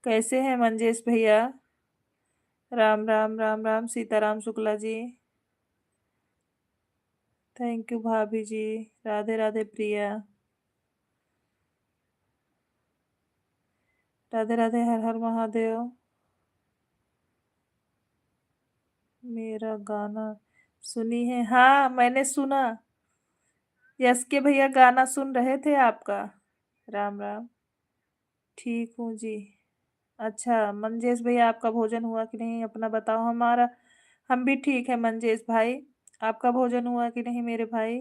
A: कैसे हैं मंजेश भैया? राम राम राम राम, सीताराम शुक्ला जी। थैंक यू भाभी जी। राधे राधे प्रिया। राधे राधे, हर हर महादेव। मेरा गाना सुनी है? हाँ, मैंने सुना। यस के भैया, गाना सुन रहे थे आपका। राम राम। ठीक हूँ जी। अच्छा मंजेश भैया, आपका भोजन हुआ कि नहीं अपना बताओ? हमारा, हम भी ठीक है मंजेश भाई। आपका भोजन हुआ कि नहीं मेरे भाई?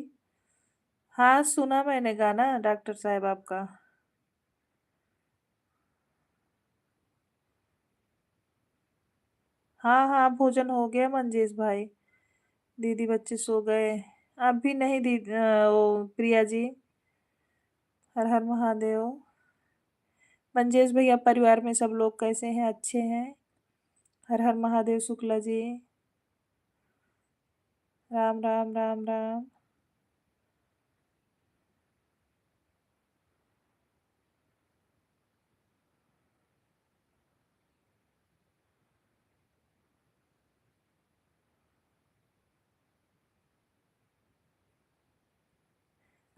A: हाँ, सुना मैंने गाना डॉक्टर साहब आपका। हाँ हाँ, भोजन हो गया मंजेश भाई। दीदी बच्चे सो गए? आप भी नहीं दीदी, वो प्रिया जी। हर हर महादेव। मंजेश भैया, परिवार में सब लोग कैसे हैं? अच्छे हैं? हर हर महादेव शुक्ला जी। राम राम राम राम।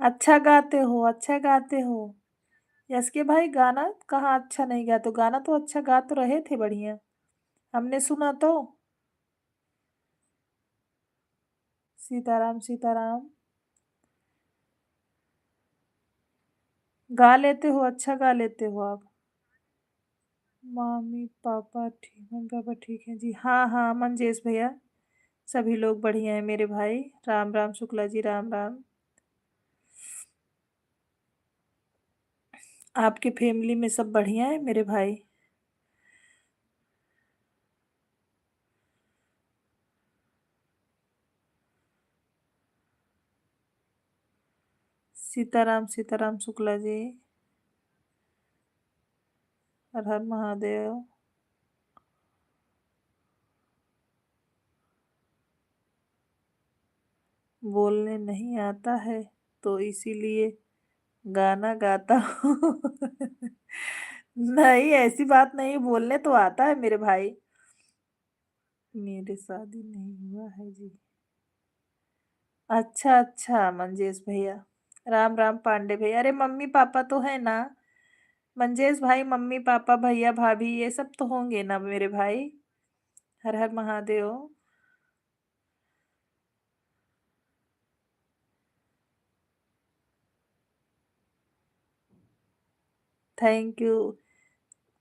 A: अच्छा गाते हो, अच्छा गाते हो। यस के भाई गाना कहाँ अच्छा नहीं गाते हो? गाना तो अच्छा गा तो रहे थे बढ़िया। हमने सुना तो। सीताराम सीताराम गा लेते हो, अच्छा गा लेते हो आप। मम्मी पापा ठीक, मम्मी पापा ठीक है जी। हाँ हाँ मंजेश भैया, सभी लोग बढ़िया है मेरे भाई। राम राम शुक्ला जी, राम राम। आपके फैमिली में सब बढ़िया है मेरे भाई? सीताराम सीताराम शुक्ला जी। हर हर महादेव। बोलने नहीं आता है तो इसीलिए गाना गाता हूँ। नहीं ऐसी बात नहीं, बोलने तो आता है मेरे भाई। मेरे शादी नहीं हुआ है जी। अच्छा अच्छा मंजेश भैया। राम राम पांडे भैया। अरे मम्मी पापा तो है ना मंजेश भाई, मम्मी पापा भैया भाभी ये सब तो होंगे ना मेरे भाई। हर हर महादेव। Thank you.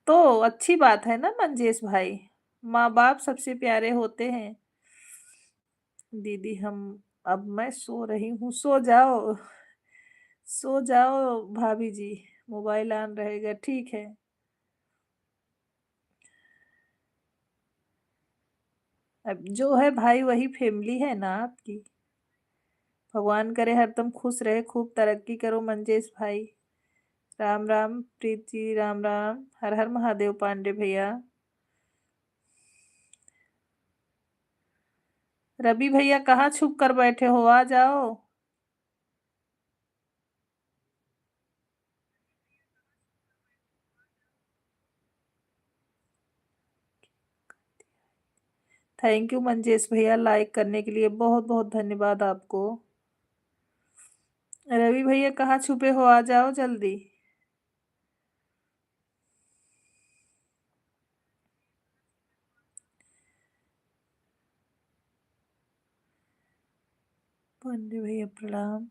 A: तो अच्छी बात है ना मंजेश भाई, माँ बाप सबसे प्यारे होते हैं। दीदी हम, अब मैं सो रही हूँ, सो जाओ। सो जाओ भाभी जी, मोबाइल ऑन रहेगा ठीक है। अब जो है भाई वही फैमिली है ना आपकी। भगवान करे हरदम खुश रहे, खूब तरक्की करो मंजेश भाई। राम राम प्रीत जी, राम राम। हर हर महादेव पांडे भैया। रवि भैया कहाँ छुप कर बैठे हो, आ जाओ। थैंक यू मंजेश भैया, लाइक करने के लिए बहुत बहुत धन्यवाद आपको। रवि भैया कहाँ छुपे हो, आ जाओ जल्दी। पांडे भैया प्रणाम।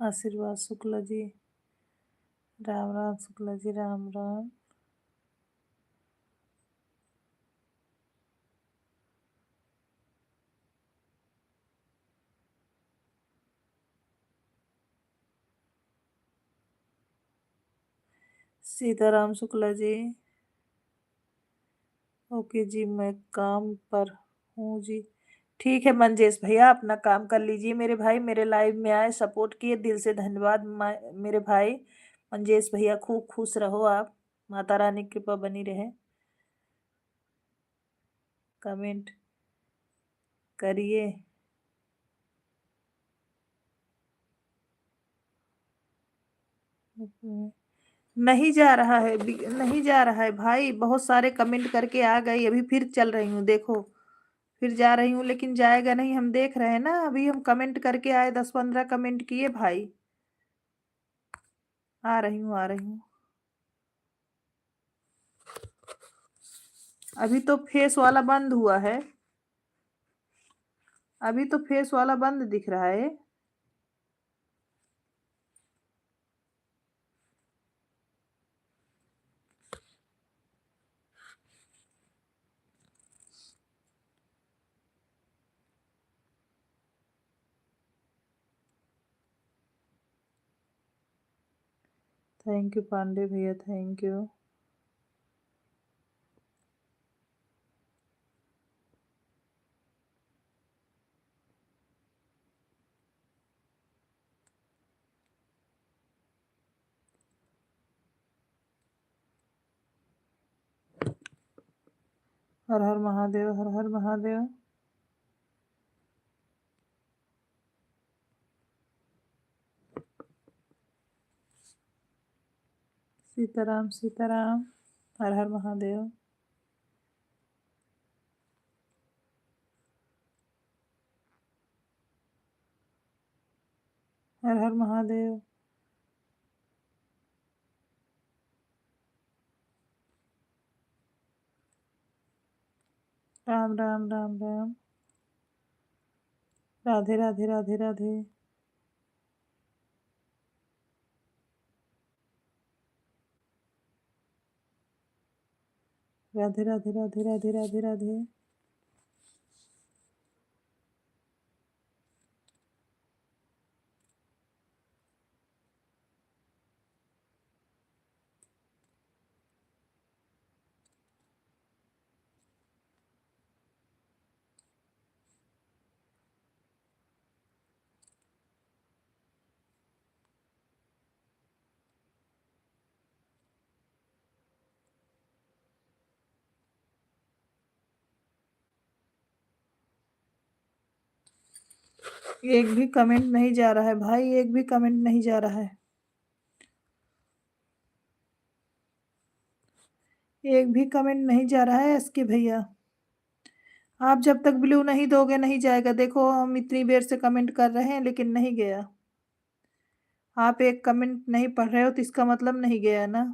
A: आशीर्वाद शुक्ला जी। राम राम शुक्ला जी, राम राम। सीताराम शुक्ला जी। ओके जी, मैं काम पर हूँ जी। ठीक है मंजेश भैया, अपना काम कर लीजिए मेरे भाई। मेरे लाइव में आए, सपोर्ट किए, दिल से धन्यवाद मेरे भाई। मंजेश भैया खूब खुश रहो आप, माता रानी की कृपा बनी रहे। कमेंट करिए। नहीं जा रहा है, नहीं जा रहा है भाई, बहुत सारे कमेंट करके आ गई, अभी फिर चल रही हूँ देखो। फिर जा रही हूँ लेकिन जाएगा नहीं, हम देख रहे हैं ना, अभी हम कमेंट करके आए, 10-15 कमेंट किए भाई। आ रही हूँ आ रही हूँ। अभी तो फेस वाला बंद हुआ है। अभी तो फेस वाला बंद दिख रहा है। थैंक यू पांडे भैया, थैंक यू। हर हर महादेव, हर हर महादेव। सीताराम सीताराम। हर हर महादेव। हर हर महादेव। राम राम राम राम। राधे राधे राधे राधे। राधे राधे राधे राधे राधे राधे। एक भी कमेंट नहीं जा रहा है भाई, एक भी कमेंट नहीं जा रहा है। एक भी कमेंट नहीं जा रहा है एसके भैया। आप जब तक ब्लू नहीं दोगे नहीं जाएगा। देखो हम इतनी देर से कमेंट कर रहे हैं लेकिन नहीं गया। आप एक कमेंट नहीं पढ़ रहे हो तो इसका मतलब नहीं गया ना।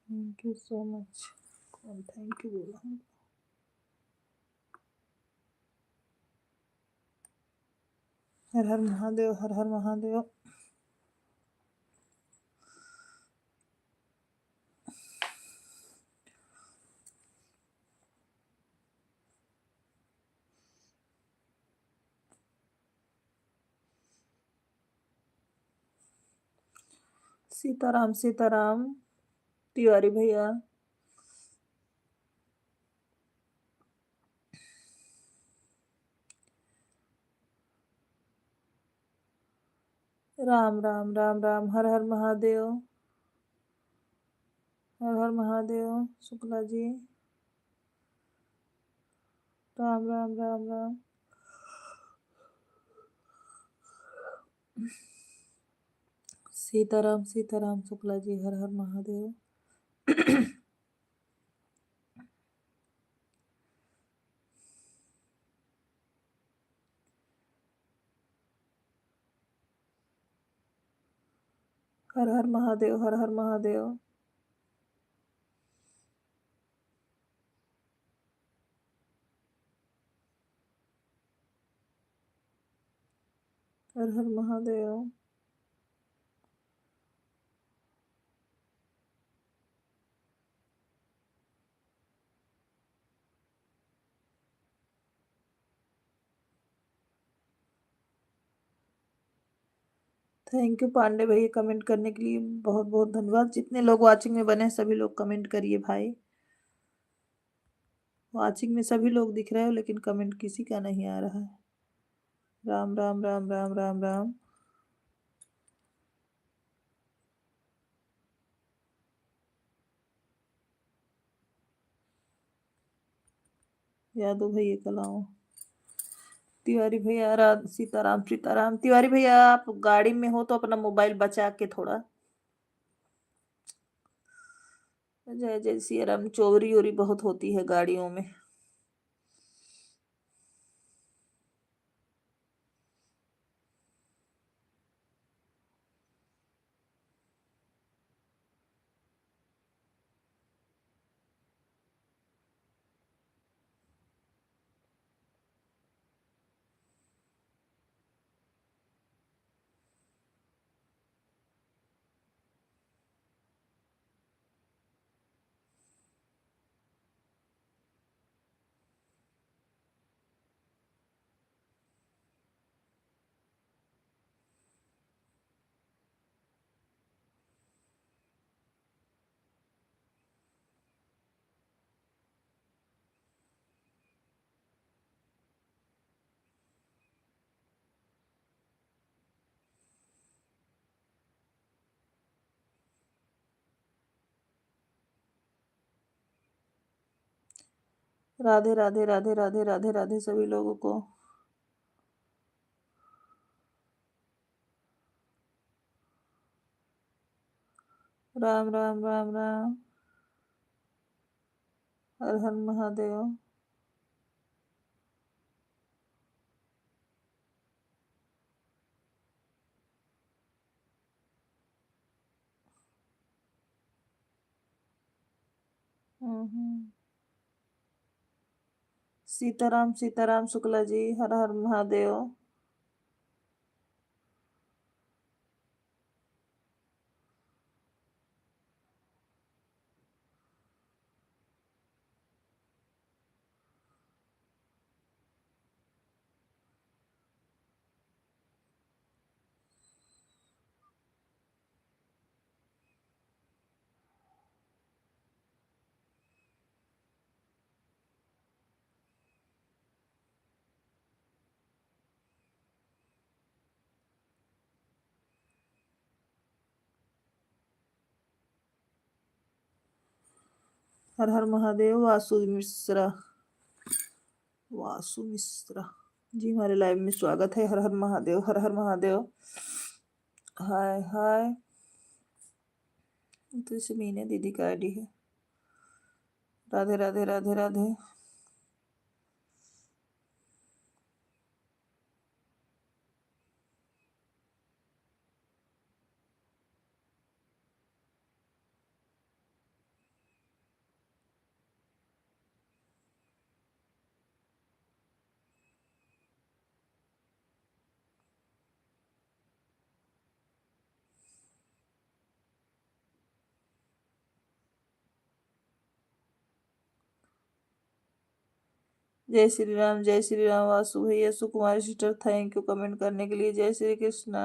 A: Thank you so much. कौन थैंक यू बोला हूँ? हर हर महादेव हर हर महादेव। सीताराम सीताराम। तिवारी भैया। राम राम राम राम। हर हर महादेव। हर हर महादेव। शुक्ला जी। राम राम राम राम। सीताराम सीताराम शुक्ला जी। हर हर महादेव। हर हर महादेव हर हर महादेव। हर हर महादेव। थैंक यू पांडे भैया कमेंट करने के लिए बहुत बहुत धन्यवाद। जितने लोग वाचिंग में बने हैं सभी लोग कमेंट करिए भाई। वाचिंग में सभी लोग दिख रहे हो लेकिन कमेंट किसी का नहीं आ रहा है। राम राम राम राम राम राम। यादव भैया कलाओ। तिवारी भैया सीताराम सीताराम। तिवारी भैया आप गाड़ी में हो तो अपना मोबाइल बचा के थोड़ा। जय जय सिया राम। चोरी वोरी बहुत होती है गाड़ियों में। राधे राधे राधे राधे राधे राधे सभी लोगों को। राम राम राम राम। हर हर महादेव। सीताराम सीताराम शुक्ला जी, हर हर महादेव। हर हर महादेव। वासु मिश्रा, वासु मिश्रा जी, हमारे लाइव में स्वागत है। हर हर महादेव, हर हर महादेव। हाय हाय। तो इसे मीना दीदी का आईडी है। राधे राधे राधे राधे। जय श्री राम वासु भैया, सुकुमारी सिस्टर, थैंक यू कमेंट करने के लिए। जय श्री कृष्णा।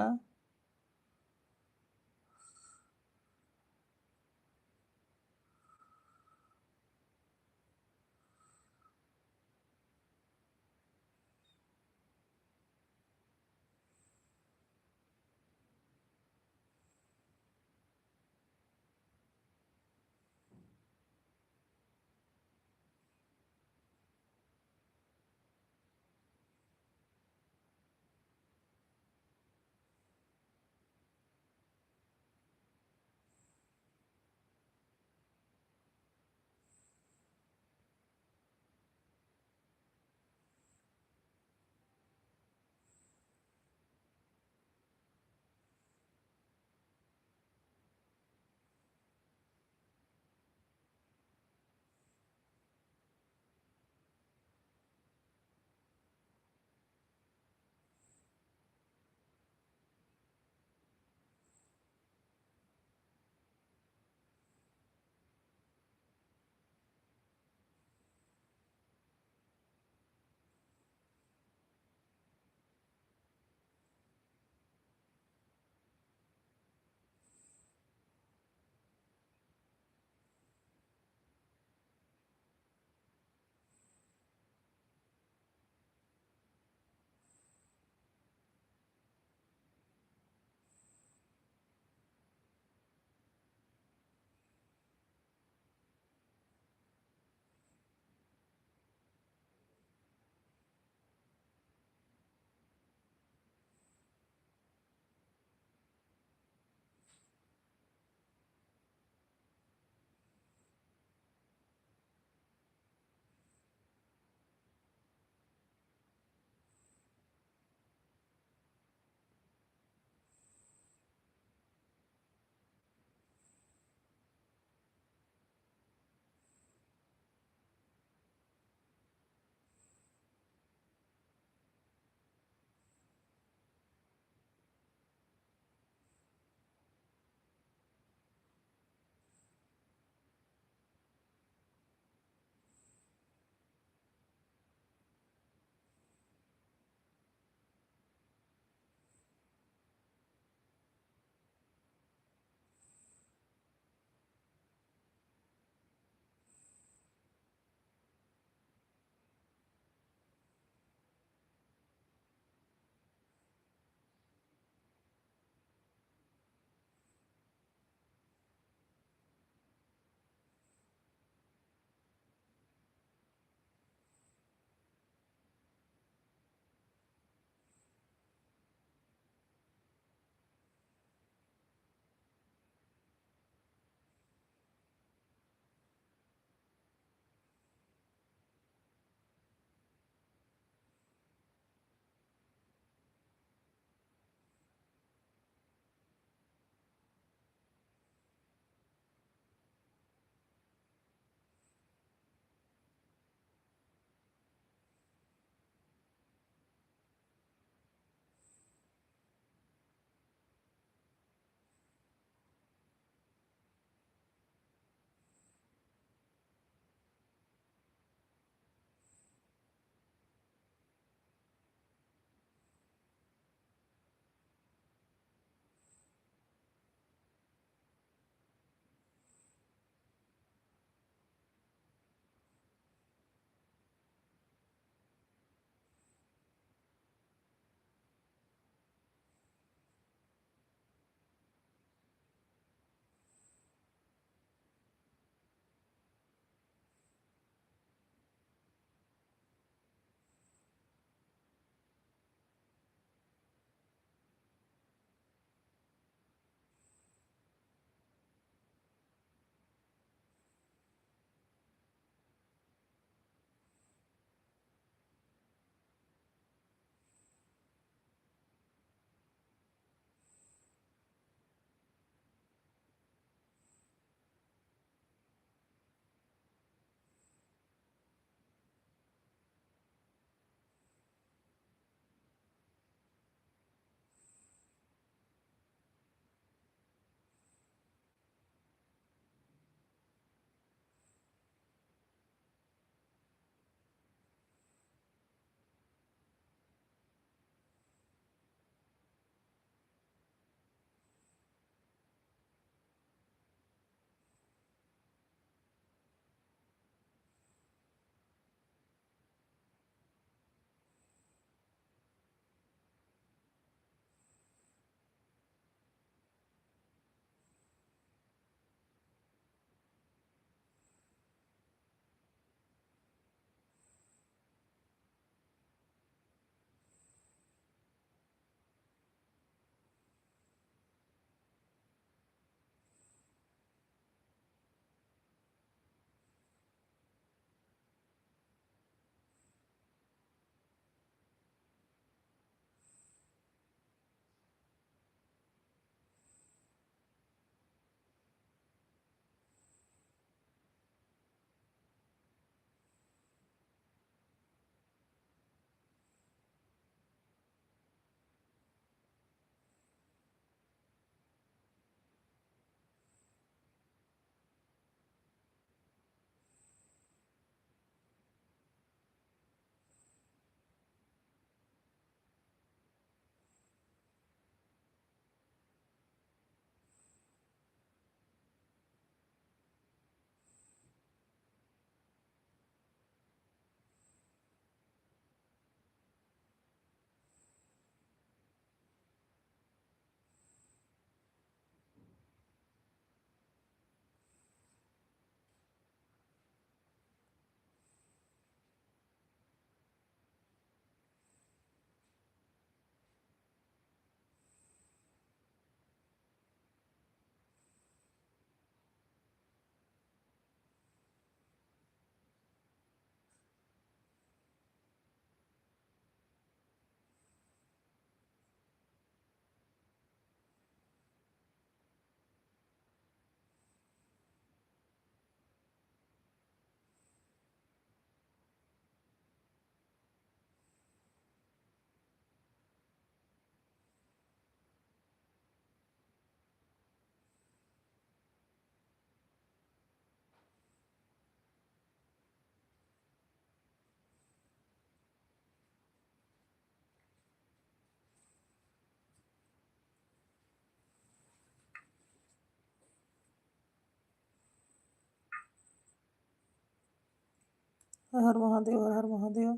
A: हर हर महादेव, हर हर महादेव।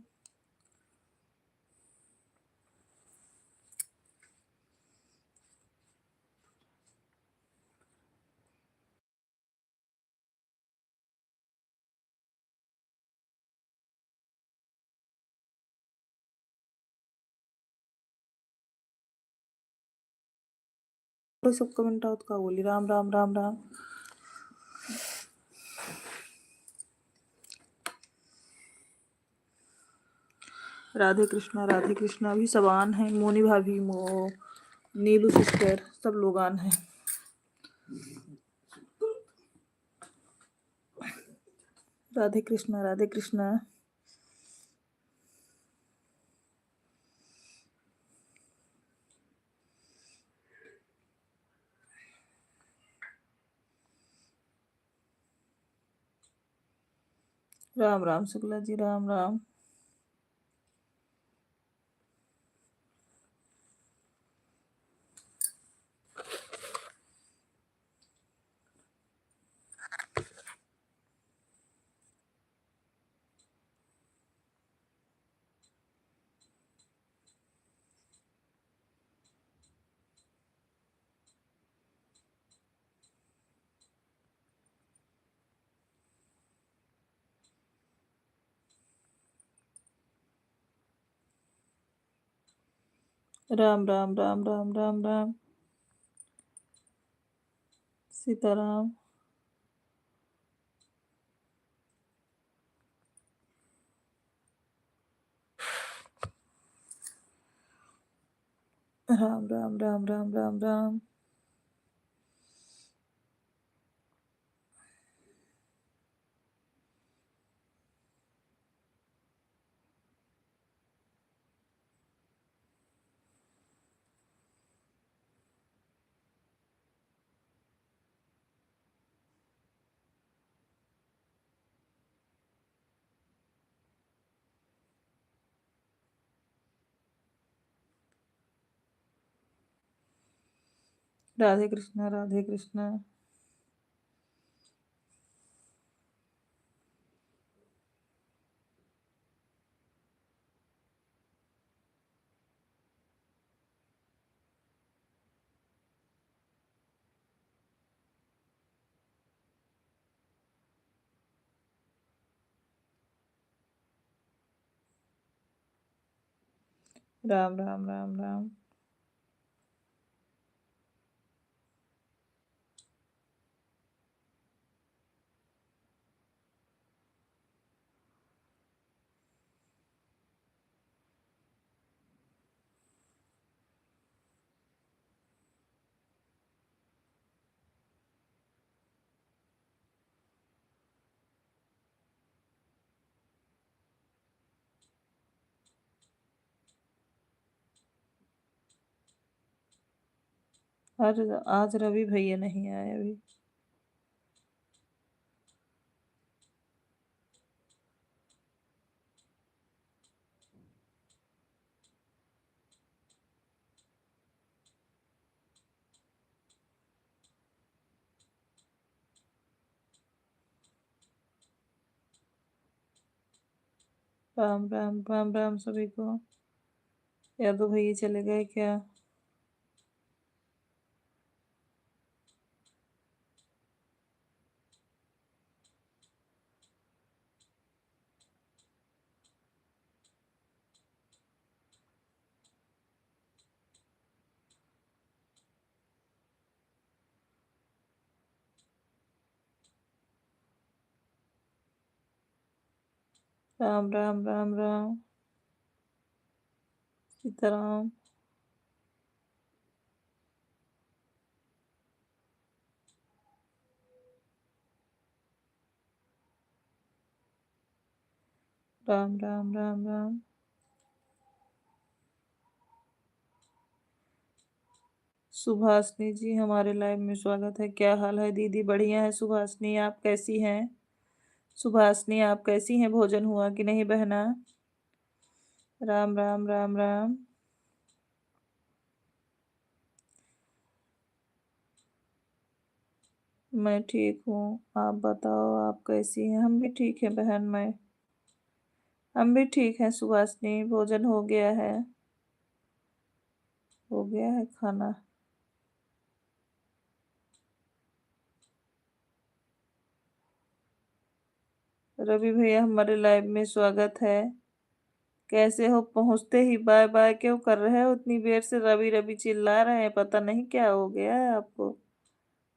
A: सब कमेंट आउट का बोली राम राम राम राम। राधे कृष्णा अभी सब आन है। मोनी भाभी, नीलू सिस्टर, सब लोग आन है। राधे कृष्णा, राधे कृष्णा। राम राम शुक्ला जी, राम राम। राम राम राम राम राम राम। सीताराम। राम राम राम राम राम राम। राधे कृष्णा, राधे कृष्णा। राम राम राम राम। आज रवि भैया नहीं आए अभी। राम राम राम राम सभी को। यादव भैया चले गए क्या? राम राम राम राम। सीताराम। राम राम राम राम। सुभाषनी जी, हमारे लाइव में स्वागत है। क्या हाल है दीदी? बढ़िया है सुभाषनी, आप कैसी हैं? सुभाषनी आप कैसी हैं? भोजन हुआ कि नहीं बहना? राम राम राम राम। मैं ठीक हूँ, आप बताओ आप कैसी हैं? हम भी ठीक है बहन। मैं हम भी ठीक हैं सुहासिनी, भोजन हो गया है खाना। रवि भैया हमारे लाइव में स्वागत है। कैसे हो? पहुंचते ही बाय बाय क्यों कर रहे हो? उतनी देर से रवि रवि चिल्ला रहे हैं, पता नहीं क्या हो गया है आपको।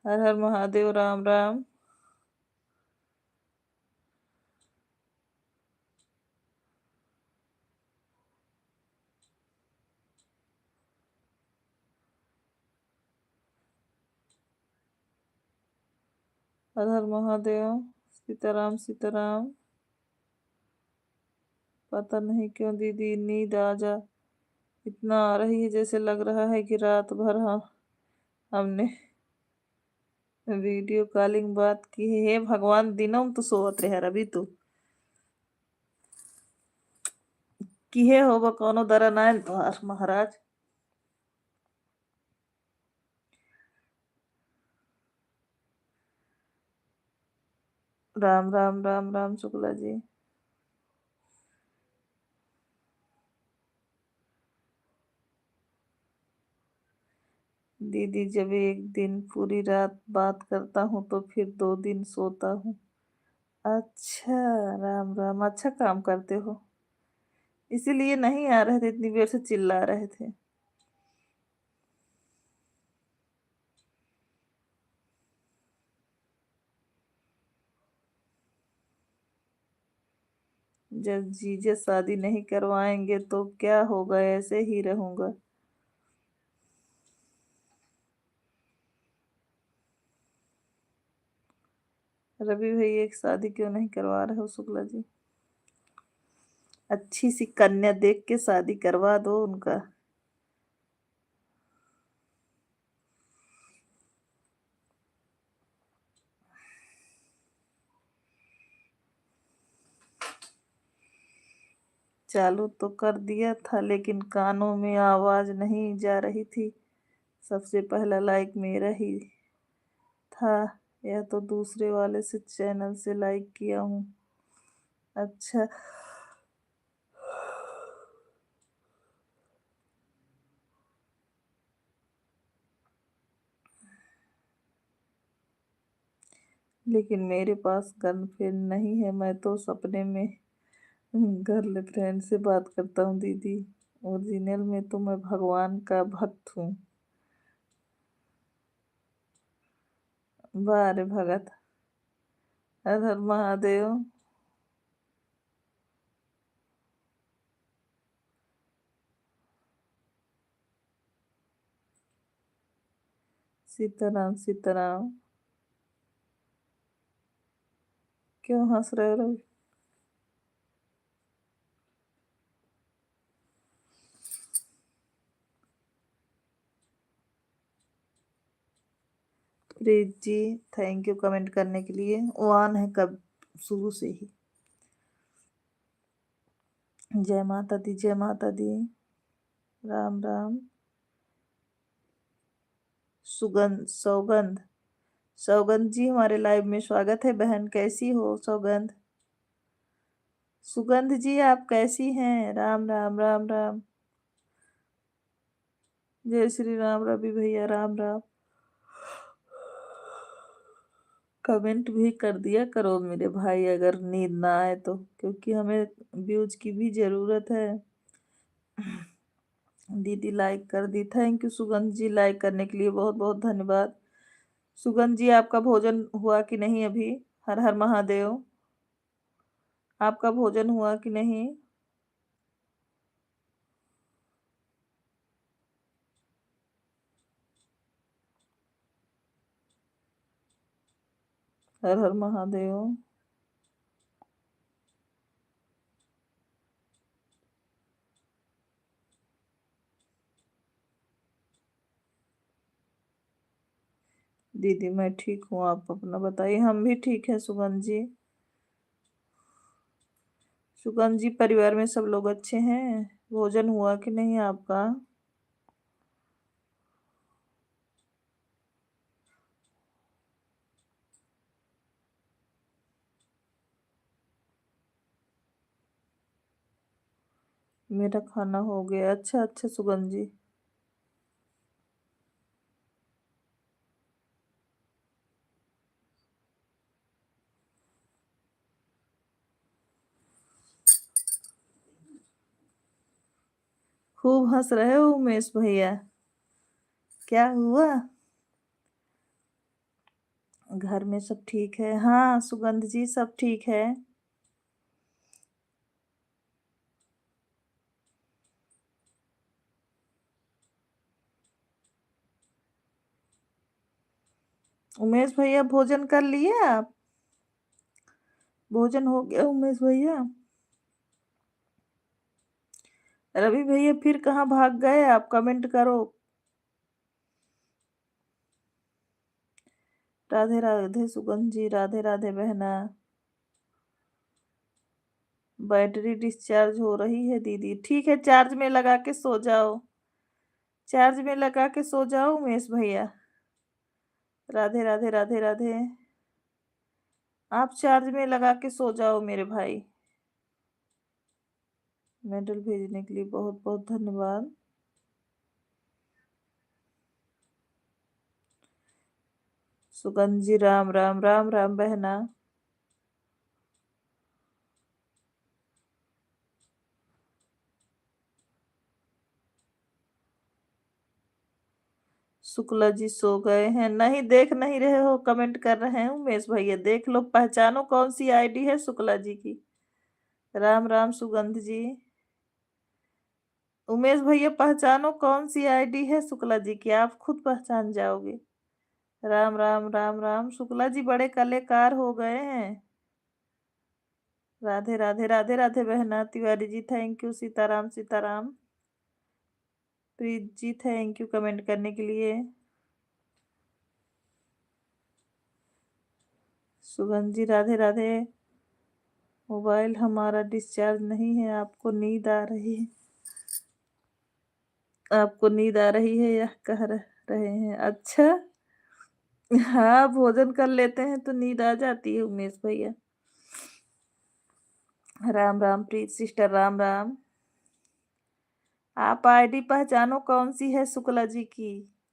A: हर हर महादेव, राम राम। हर हर महादेव। सीताराम सीताराम। पता नहीं क्यों दीदी नींद आ जा इतना आ रही है, जैसे लग रहा है कि रात भर हमने वीडियो कॉलिंग बात की है। हे भगवान, दिनों में तो सोवत रहे अभी तू किहे होगा कोनो दरा नायन तोहार महाराज। राम राम राम राम शुक्ला जी। दीदी जब एक दिन पूरी रात बात करता हूँ तो फिर 2 दिन सोता हूँ। अच्छा। राम राम, अच्छा काम करते हो। इसीलिए नहीं आ रहे थे, इतनी देर से चिल्ला रहे थे। जब जीजे शादी नहीं करवाएंगे तो क्या होगा, ऐसे ही रहूंगा। रवि भाई एक शादी क्यों नहीं करवा रहे हो शुक्ला जी? अच्छी सी कन्या देख के शादी करवा दो उनका। चालू तो कर दिया था लेकिन कानों में आवाज नहीं जा रही थी। सबसे पहला लाइक मेरा ही था, या तो दूसरे वाले से चैनल से लाइक किया हूँ। अच्छा। लेकिन मेरे पास गर्लफ्रेंड नहीं है, मैं तो सपने में गर्लफ्रेंड से बात करता हूँ दीदी। ओरिजिनल में तो मैं भगवान का भक्त हूँ। वाह रे भगत। हर हर महादेव। सीताराम सीताराम। क्यों हंस रहे हो? प्रीत जी, थैंक यू कमेंट करने के लिए। वो ऑन है कब, शुरू से ही। जय माता दी, जय माता दी। राम राम। सुगंध, सौगंध। सौगंध जी हमारे लाइव में स्वागत है बहन, कैसी हो सौगंध? सुगंध जी आप कैसी हैं? राम राम राम राम। जय श्री राम रवि भैया, राम राम। कमेंट भी कर दिया करो मेरे भाई, अगर नींद ना आए तो, क्योंकि हमें व्यूज की भी जरूरत है। दीदी लाइक कर दी, थैंक यू सुगंध जी, लाइक करने के लिए बहुत बहुत धन्यवाद। सुगंध जी आपका भोजन हुआ कि नहीं अभी? हर हर महादेव। आपका भोजन हुआ कि नहीं? हर हर महादेव। दीदी मैं ठीक हूँ, आप अपना बताइए। हम भी ठीक है सुगंध जी। सुगंध जी परिवार में सब लोग अच्छे हैं? भोजन हुआ कि नहीं आपका? मेरा खाना हो गया। अच्छा अच्छा सुगंध जी। खूब हंस रहे हो उमेश भैया। क्या हुआ? घर में सब ठीक है? हाँ सुगंध जी सब ठीक है। उमेश भैया भोजन कर लिए आप? भोजन हो गया उमेश भैया? रवि भैया फिर कहाँ भाग गए आप? कमेंट करो। राधे राधे सुगंध जी, राधे राधे बहना। बैटरी डिस्चार्ज हो रही है दीदी। ठीक है चार्ज में लगा के सो जाओ। चार्ज में लगा के सो जाओ उमेश भैया। राधे राधे राधे राधे। आप चार्ज में लगा के सो जाओ मेरे भाई। मेडल भेजने के लिए बहुत बहुत धन्यवाद। सुगंध जी राम राम राम राम बहना। शुक्ला जी सो गए हैं? नहीं देख नहीं रहे हो, कमेंट कर रहे हैं उमेश भैया। देख लो पहचानो कौन सी आईडी है शुक्ला जी की। राम राम सुगंध जी। उमेश भैया पहचानो कौन सी आईडी है शुक्ला जी की, आप खुद पहचान जाओगे। राम राम राम राम। शुक्ला जी बड़े कलाकार हो गए हैं। राधे राधे राधे राधे बहना। Tiwari ji thank you. Sitaram Sitaram. Preet ji thank you comment करने के लिए। सुगंध जी राधे राधे। मोबाइल हमारा डिस्चार्ज नहीं है, आपको नींद आ रही है? आपको नींद आ रही है यह कह रहे हैं? अच्छा। हाँ भोजन कर लेते हैं तो नींद आ जाती है उमेश भैया। राम राम प्रीत सिस्टर राम राम। आप आईडी पहचानो कौन सी है शुक्ला जी की।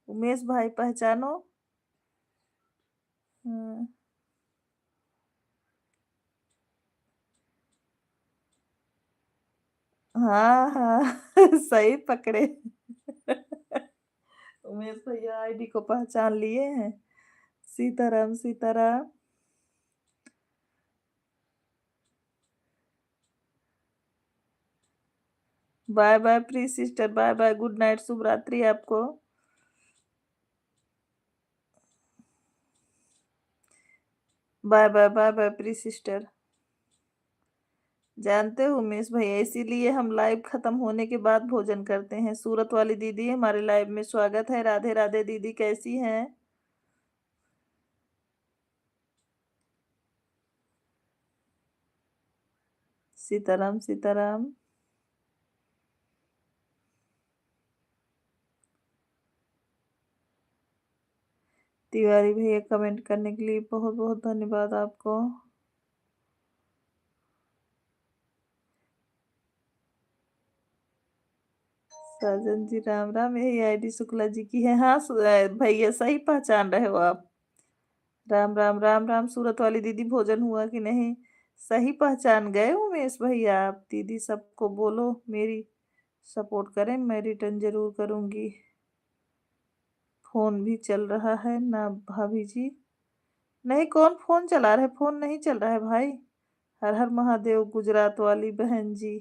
A: उमेश भाई पहचानो। हम्म, हाँ हाँ सही पकड़े। उमेश भैया आईडी को पहचान लिए हैं। सीताराम सीताराम। बाय बाय प्री sister, bye bye, good night, शुभ रात्रि आपको। बाय बाय बाय बाय प्री सिस्टर। जानते हो उमेश भैया इसीलिए हम लाइव खत्म होने के बाद भोजन करते हैं। सूरत वाली दीदी हमारे लाइव में स्वागत है। राधे राधे दीदी कैसी हैं? सीताराम सीताराम। तिवारी भैया कमेंट करने के लिए बहुत बहुत धन्यवाद आपको। साजन जी राम राम। यही आईडी शुक्ला जी की है। हाँ भैया सही पहचान रहे हो आप। राम राम राम राम। सूरत वाली दीदी भोजन हुआ कि नहीं? सही पहचान गए उमेश भैया आप। दीदी सबको बोलो मेरी सपोर्ट करें, मैं रिटर्न जरूर करूंगी। फोन भी चल रहा है ना भाभी जी? नहीं कौन फोन चला रहे? फोन नहीं चल रहा है भाई। हर हर महादेव गुजरात वाली बहन जी।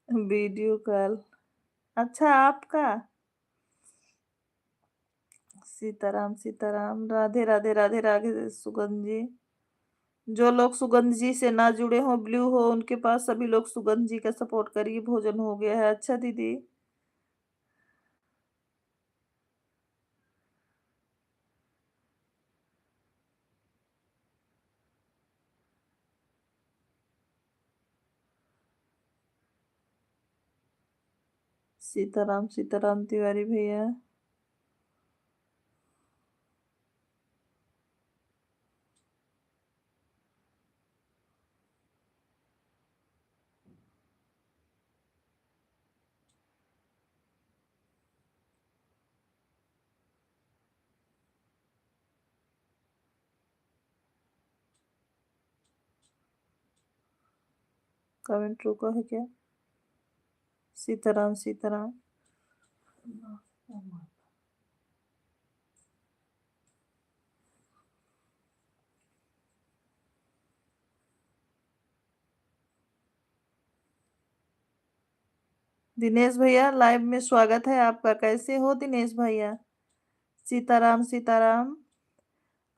A: Video call. अच्छा आपका। सीताराम सीताराम। राधे राधे राधे राधे सुगंध जी। जो लोग सुगंध जी से ना जुड़े हो ब्लू हो उनके पास सभी लोग सुगंध जी का सपोर्ट करिए। भोजन हो गया है। अच्छा दीदी। सीताराम सीताराम तिवारी भैया। कमेंट रुका है क्या? सीताराम सीताराम। दिनेश भैया लाइव में स्वागत है आपका। कैसे हो दिनेश भैया? सीताराम सीताराम।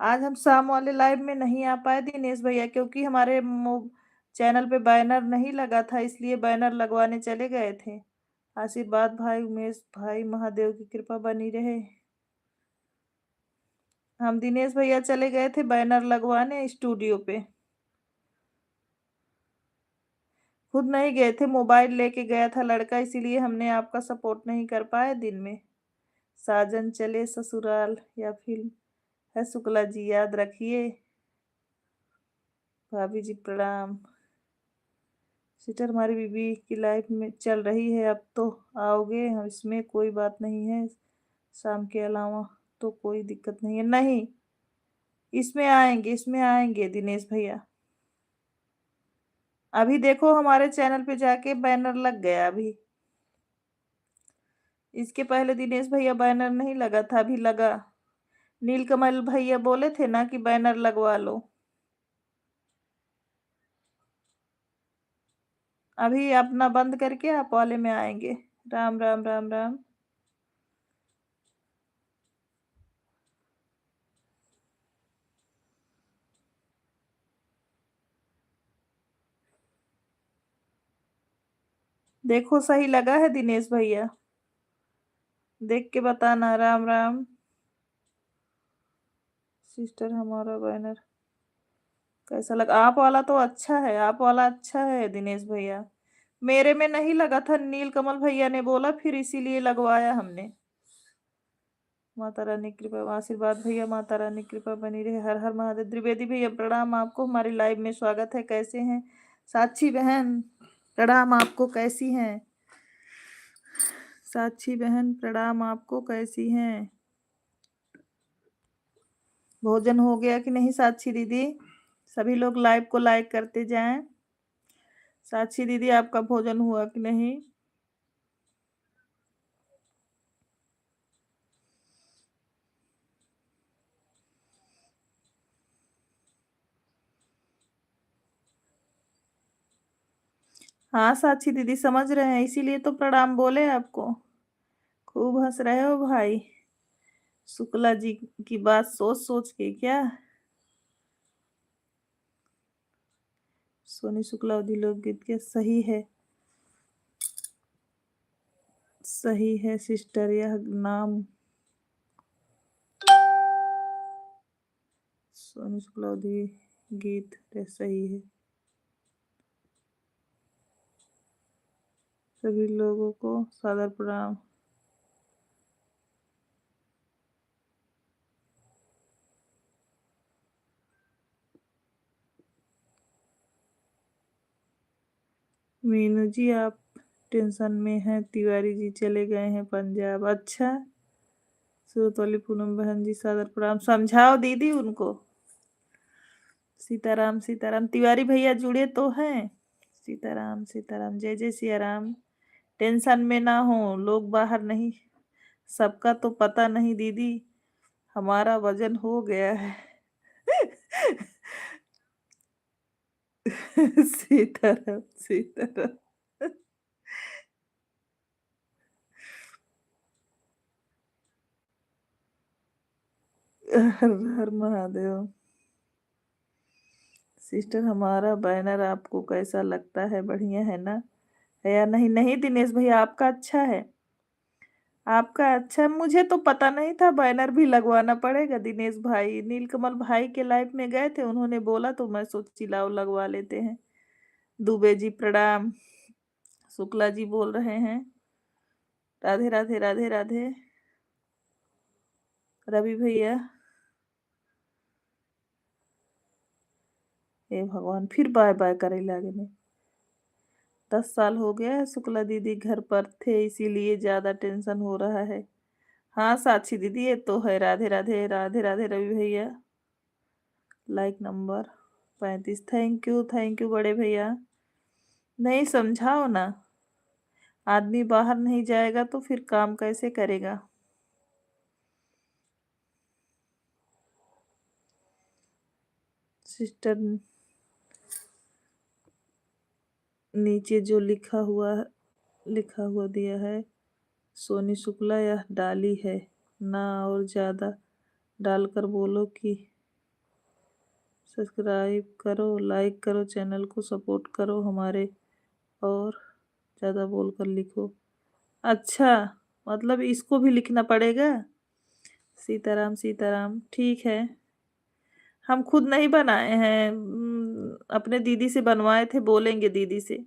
A: आज हम शाम वाले लाइव में नहीं आ पाए दिनेश भैया, क्योंकि हमारे चैनल पे बैनर नहीं लगा था, इसलिए बैनर लगवाने चले गए थे। आशीर्वाद भाई, उमेश भाई, महादेव की कृपा बनी रहे। हम दिनेश भैया चले गए थे बैनर लगवाने स्टूडियो पे। खुद नहीं गए थे, मोबाइल लेके गया था लड़का, इसीलिए हमने आपका सपोर्ट नहीं कर पाए दिन में। साजन चले ससुराल या फिल्म है शुक्ला जी, याद रखिए। भाभी जी प्रणाम। सिस्टर हमारी बीबी की लाइफ में चल रही है, अब तो आओगे हम, इसमें कोई बात नहीं है। शाम के अलावा तो कोई दिक्कत नहीं है। नहीं, इसमें आएंगे दिनेश भैया। अभी देखो हमारे चैनल पे जाके बैनर लग गया अभी। इसके पहले दिनेश भैया बैनर नहीं लगा था, अभी लगा। नीलकमल भैया बोले थे ना कि बैनर लगवा लो। अभी अपना बंद करके आप वाले में आएंगे। राम राम राम राम। देखो सही लगा है दिनेश भैया, देख के बताना। राम राम। सिस्टर हमारा बैनर कैसा लगा? आप वाला तो अच्छा है, आप वाला अच्छा है दिनेश भैया। मेरे में नहीं लगा था, नीलकमल भैया ने बोला, फिर इसीलिए लगवाया हमने। माता रानी कृपा, आशीर्वाद भैया, माता रानी कृपा बनी रहे। हर हर महादेव। द्विवेदी भैया प्रणाम आपको, हमारी लाइव में स्वागत है। कैसे हैं? साक्षी बहन प्रणाम आपको, कैसी हैं? साक्षी बहन प्रणाम आपको, कैसी हैं? भोजन हो गया कि नहीं साक्षी दीदी? सभी लोग लाइव को लाइक करते जाएं। साक्षी दीदी आपका भोजन हुआ कि नहीं? हाँ साक्षी दीदी समझ रहे हैं, इसीलिए तो प्रणाम बोले आपको। खूब हंस रहे हो भाई, शुक्ला जी की बात सोच सोच के क्या? सोनी शुक्ला अवधि लोकगीत के सही है, सही है सिस्टर, यह नाम सोनी शुक्ला अवधि गीत सही है। सभी लोगों को सादर प्रणाम। मीनू जी आप टेंशन में हैं, तिवारी जी चले गए हैं पंजाब। अच्छा, सूरत वाली पूनम बहन जी सादर प्रणाम। समझाओ दीदी उनको। सीताराम सीताराम। तिवारी भैया जुड़े तो हैं? सीताराम सीताराम, जय जय सिया राम। टेंशन में ना हो, लोग बाहर नहीं, सबका तो पता नहीं दीदी, हमारा वजन हो गया है। सीताराम सीताराम। हर हर महादेव। सिस्टर हमारा बैनर आपको कैसा लगता है? बढ़िया है ना? है या नहीं? नहीं दिनेश भैया आपका अच्छा है, आपका अच्छा। मुझे तो पता नहीं था बैनर भी लगवाना पड़ेगा दिनेश भाई। नीलकमल भाई के लाइफ में गए थे, उन्होंने बोला तो मैं सोची लाओ लगवा लेते हैं। दुबे जी प्रणाम। शुक्ला जी बोल रहे हैं राधे राधे राधे राधे। रवि भैया, हे भगवान, फिर बाय बाय करे लागे में। 10 साल हो गया है शुक्ला दीदी घर पर थे, इसीलिए ज्यादा टेंशन हो रहा है। हाँ साक्षी दीदी ये तो है। राधे राधे राधे राधे रवि भैया। Like number 35। थैंक यू बड़े भैया। नहीं समझाओ ना। आदमी बाहर नहीं जाएगा तो फिर काम कैसे करेगा? सिस्टर, नीचे जो लिखा हुआ दिया है, सोनी शुक्ला यह डाली है ना, और ज़्यादा डालकर बोलो कि सब्सक्राइब करो, लाइक करो, चैनल को सपोर्ट करो हमारे, और ज़्यादा बोलकर लिखो। अच्छा, मतलब इसको भी लिखना पड़ेगा? सीताराम सीताराम, ठीक है। हम खुद नहीं बनाए हैं, अपने दीदी से बनवाए थे, बोलेंगे दीदी से।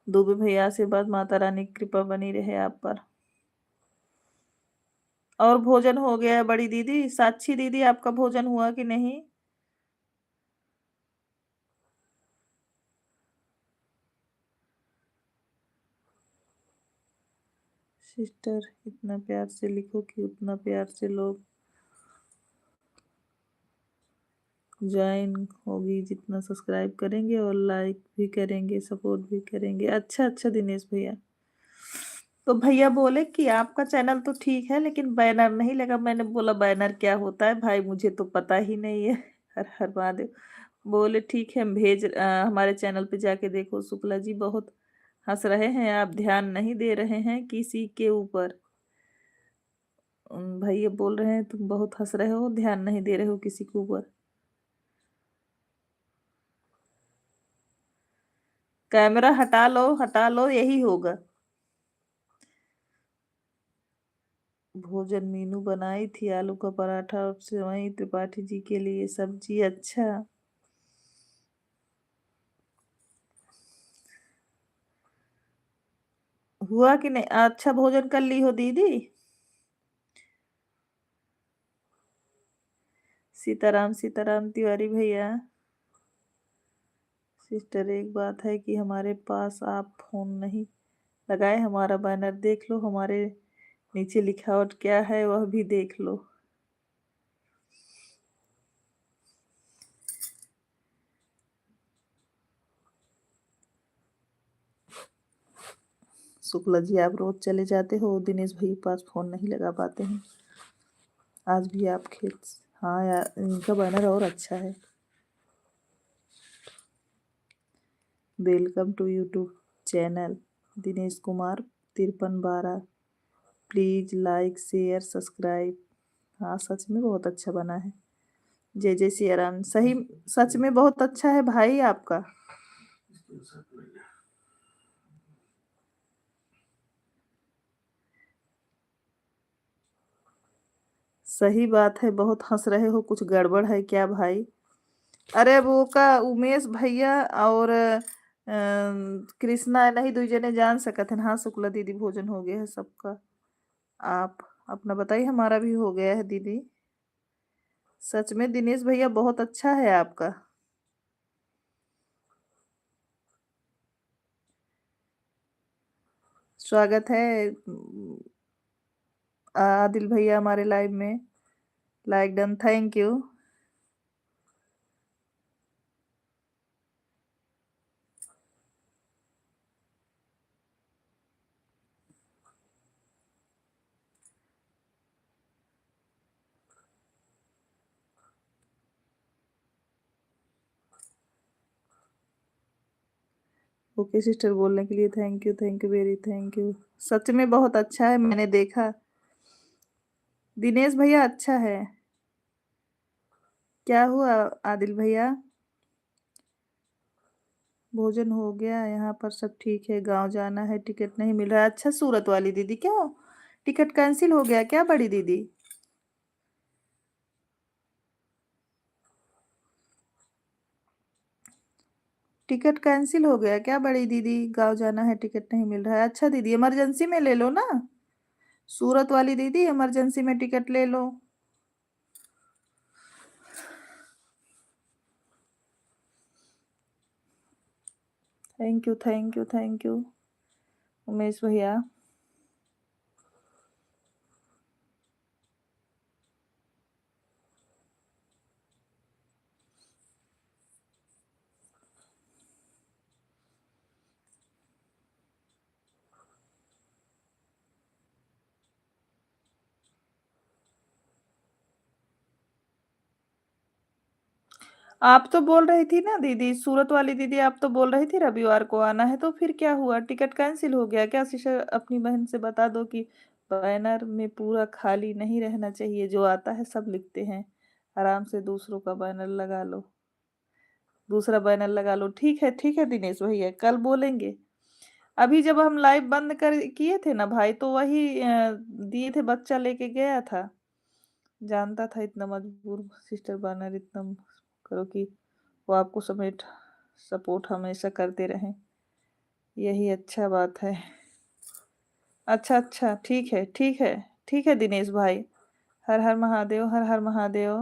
A: दुबे भैया आशीर्वाद, माता रानी की कृपा बनी रहे आप पर। और भोजन हो गया है बड़ी दीदी? साक्षी दीदी, आपका भोजन हुआ कि नहीं? सिस्टर, इतना प्यार से लिखो कि उतना प्यार से लोग ज्वाइन होगी, जितना सब्सक्राइब करेंगे और लाइक भी करेंगे, सपोर्ट भी करेंगे। अच्छा अच्छा दिनेश भैया। तो भैया बोले कि आपका चैनल तो ठीक है लेकिन बैनर नहीं लगा। मैंने बोला बैनर क्या होता है भाई, मुझे तो पता ही नहीं है। हर हर महादेव। बोले ठीक है, हम हमारे चैनल पे जाके देखो। शुक्ला जी बहुत हंस रहे हैं, आप ध्यान नहीं दे रहे हैं किसी के ऊपर। भैया बोल रहे हैं तुम बहुत हंस रहे हो, ध्यान नहीं दे रहे हो किसी के ऊपर। कैमरा हटा लो, यही होगा। भोजन मीनू बनाई थी, आलू का पराठा और सेवई त्रिपाठी जी के लिए सब्जी। अच्छा, हुआ कि नहीं? अच्छा, भोजन कर ली हो दीदी? सीताराम सीताराम तिवारी भैया। सिस्टर, एक बात है कि हमारे पास आप फोन नहीं लगाए, हमारा बैनर देख लो, हमारे नीचे लिखावट क्या है वह भी देख लो। शुक्ला जी, आप रोज चले जाते हो, दिनेश भैया के पास फोन नहीं लगा पाते हैं। आज भी आप खेत। हाँ यार, इनका बैनर और अच्छा है। Welcome to YouTube channel Dinesh Kumar 5312। Please like share subscribe. हाँ, सच में बहुत अच्छा बना है। जय जय सिया राम। सही, सच में बहुत अच्छा है भाई आपका। सही बात है, बहुत हंस रहे हो, कुछ गड़बड़ है क्या भाई? अरे वो का उमेश भैया और कृष्णा नहीं, दुई जने जान सकत हैं। हाँ, शुक्ला दीदी, भोजन हो गया है सबका। आप अपना बताइए, हमारा भी हो गया है दीदी। सच में दिनेश भैया बहुत अच्छा है आपका। स्वागत है आदिल भैया हमारे लाइव में। Like done, thank you. Okay sister, बोलने के लिए thank you very thank you. सच में बहुत अच्छा है, मैंने देखा। दिनेश भैया अच्छा है। क्या हुआ आदिल भैया? भोजन हो गया, यहाँ पर सब ठीक है। गांव जाना है, टिकट नहीं मिल रहा है। अच्छा, सूरत वाली दीदी, क्यों टिकट कैंसिल हो गया क्या बड़ी दीदी? टिकट कैंसिल हो गया क्या बड़ी दीदी? गांव जाना है, टिकट नहीं मिल रहा है। अच्छा दीदी, इमरजेंसी में ले लो ना। सूरत वाली दीदी, इमरजेंसी में टिकट ले लो। Thank you thank you thank you Umesh भैया। आप तो बोल रही थी ना दीदी, सूरत वाली दीदी, आप तो बोल रही थी रविवार को आना है, तो फिर क्या हुआ? टिकट कैंसिल हो गया क्या? सिस्टर अपनी बहन से बता दो कि बैनर में पूरा खाली नहीं रहना चाहिए, जो आता है सब लिखते हैं। आराम से दूसरों का बैनर लगा लो, दूसरा बैनर लगा लो। ठीक है दिनेश भैया, कल बोलेंगे। अभी जब हम लाइव बंद कर किए थे ना भाई, तो वही दिए थे, बच्चा लेके गया था। जानता था इतना मजबूर सिस्टर बैनर इतना करो कि वो आपको समेट सपोर्ट हमेशा करते रहें, यही अच्छा बात है। अच्छा, ठीक है दिनेश भाई। हर हर महादेव, हर हर महादेव,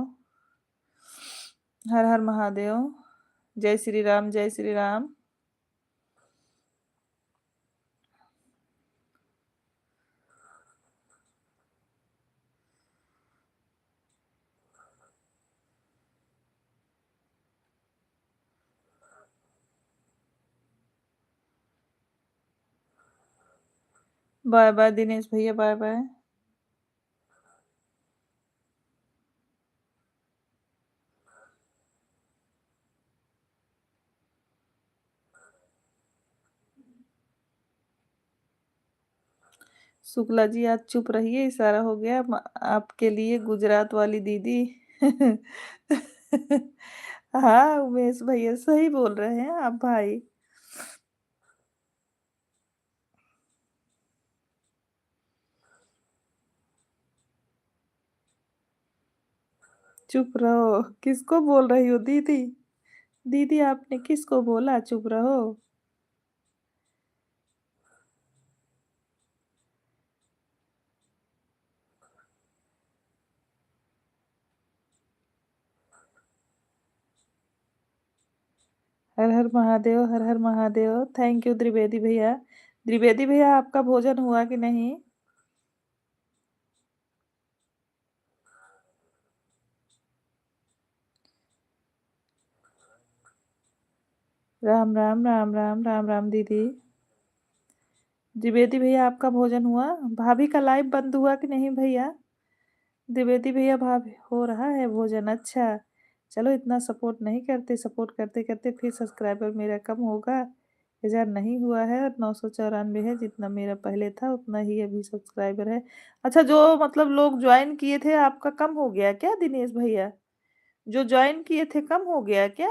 A: हर हर महादेव। जय श्री राम, जय श्री राम। बाय बाय दिनेश भैया, बाय बाय। शुक्ला जी आज चुप रहिए, इशारा हो गया आपके लिए गुजरात वाली दीदी। हाँ उमेश भैया सही बोल रहे हैं आप भाई। चुप रहो, किसको बोल रही हो दीदी? दीदी आपने किसको बोला चुप रहो? हर हर महादेव, हर हर महादेव। थैंक यू त्रिवेदी भैया। त्रिवेदी भैया आपका भोजन हुआ कि नहीं? राम राम राम राम राम राम दीदी। त्रिवेदी भैया आपका भोजन हुआ? भाभी का लाइव बंद हुआ कि नहीं भैया? द्विवेदी भैया भाभी हो रहा है भोजन, अच्छा। चलो इतना सपोर्ट नहीं करते, सपोर्ट करते करते फिर सब्सक्राइबर मेरा कम होगा। 1000 नहीं हुआ है और 994 है, जितना मेरा पहले था उतना ही अभी सब्सक्राइबर है। अच्छा, जो मतलब लोग ज्वाइन किए थे आपका कम हो गया क्या दिनेश भैया? जो ज्वाइन किए थे कम हो गया क्या?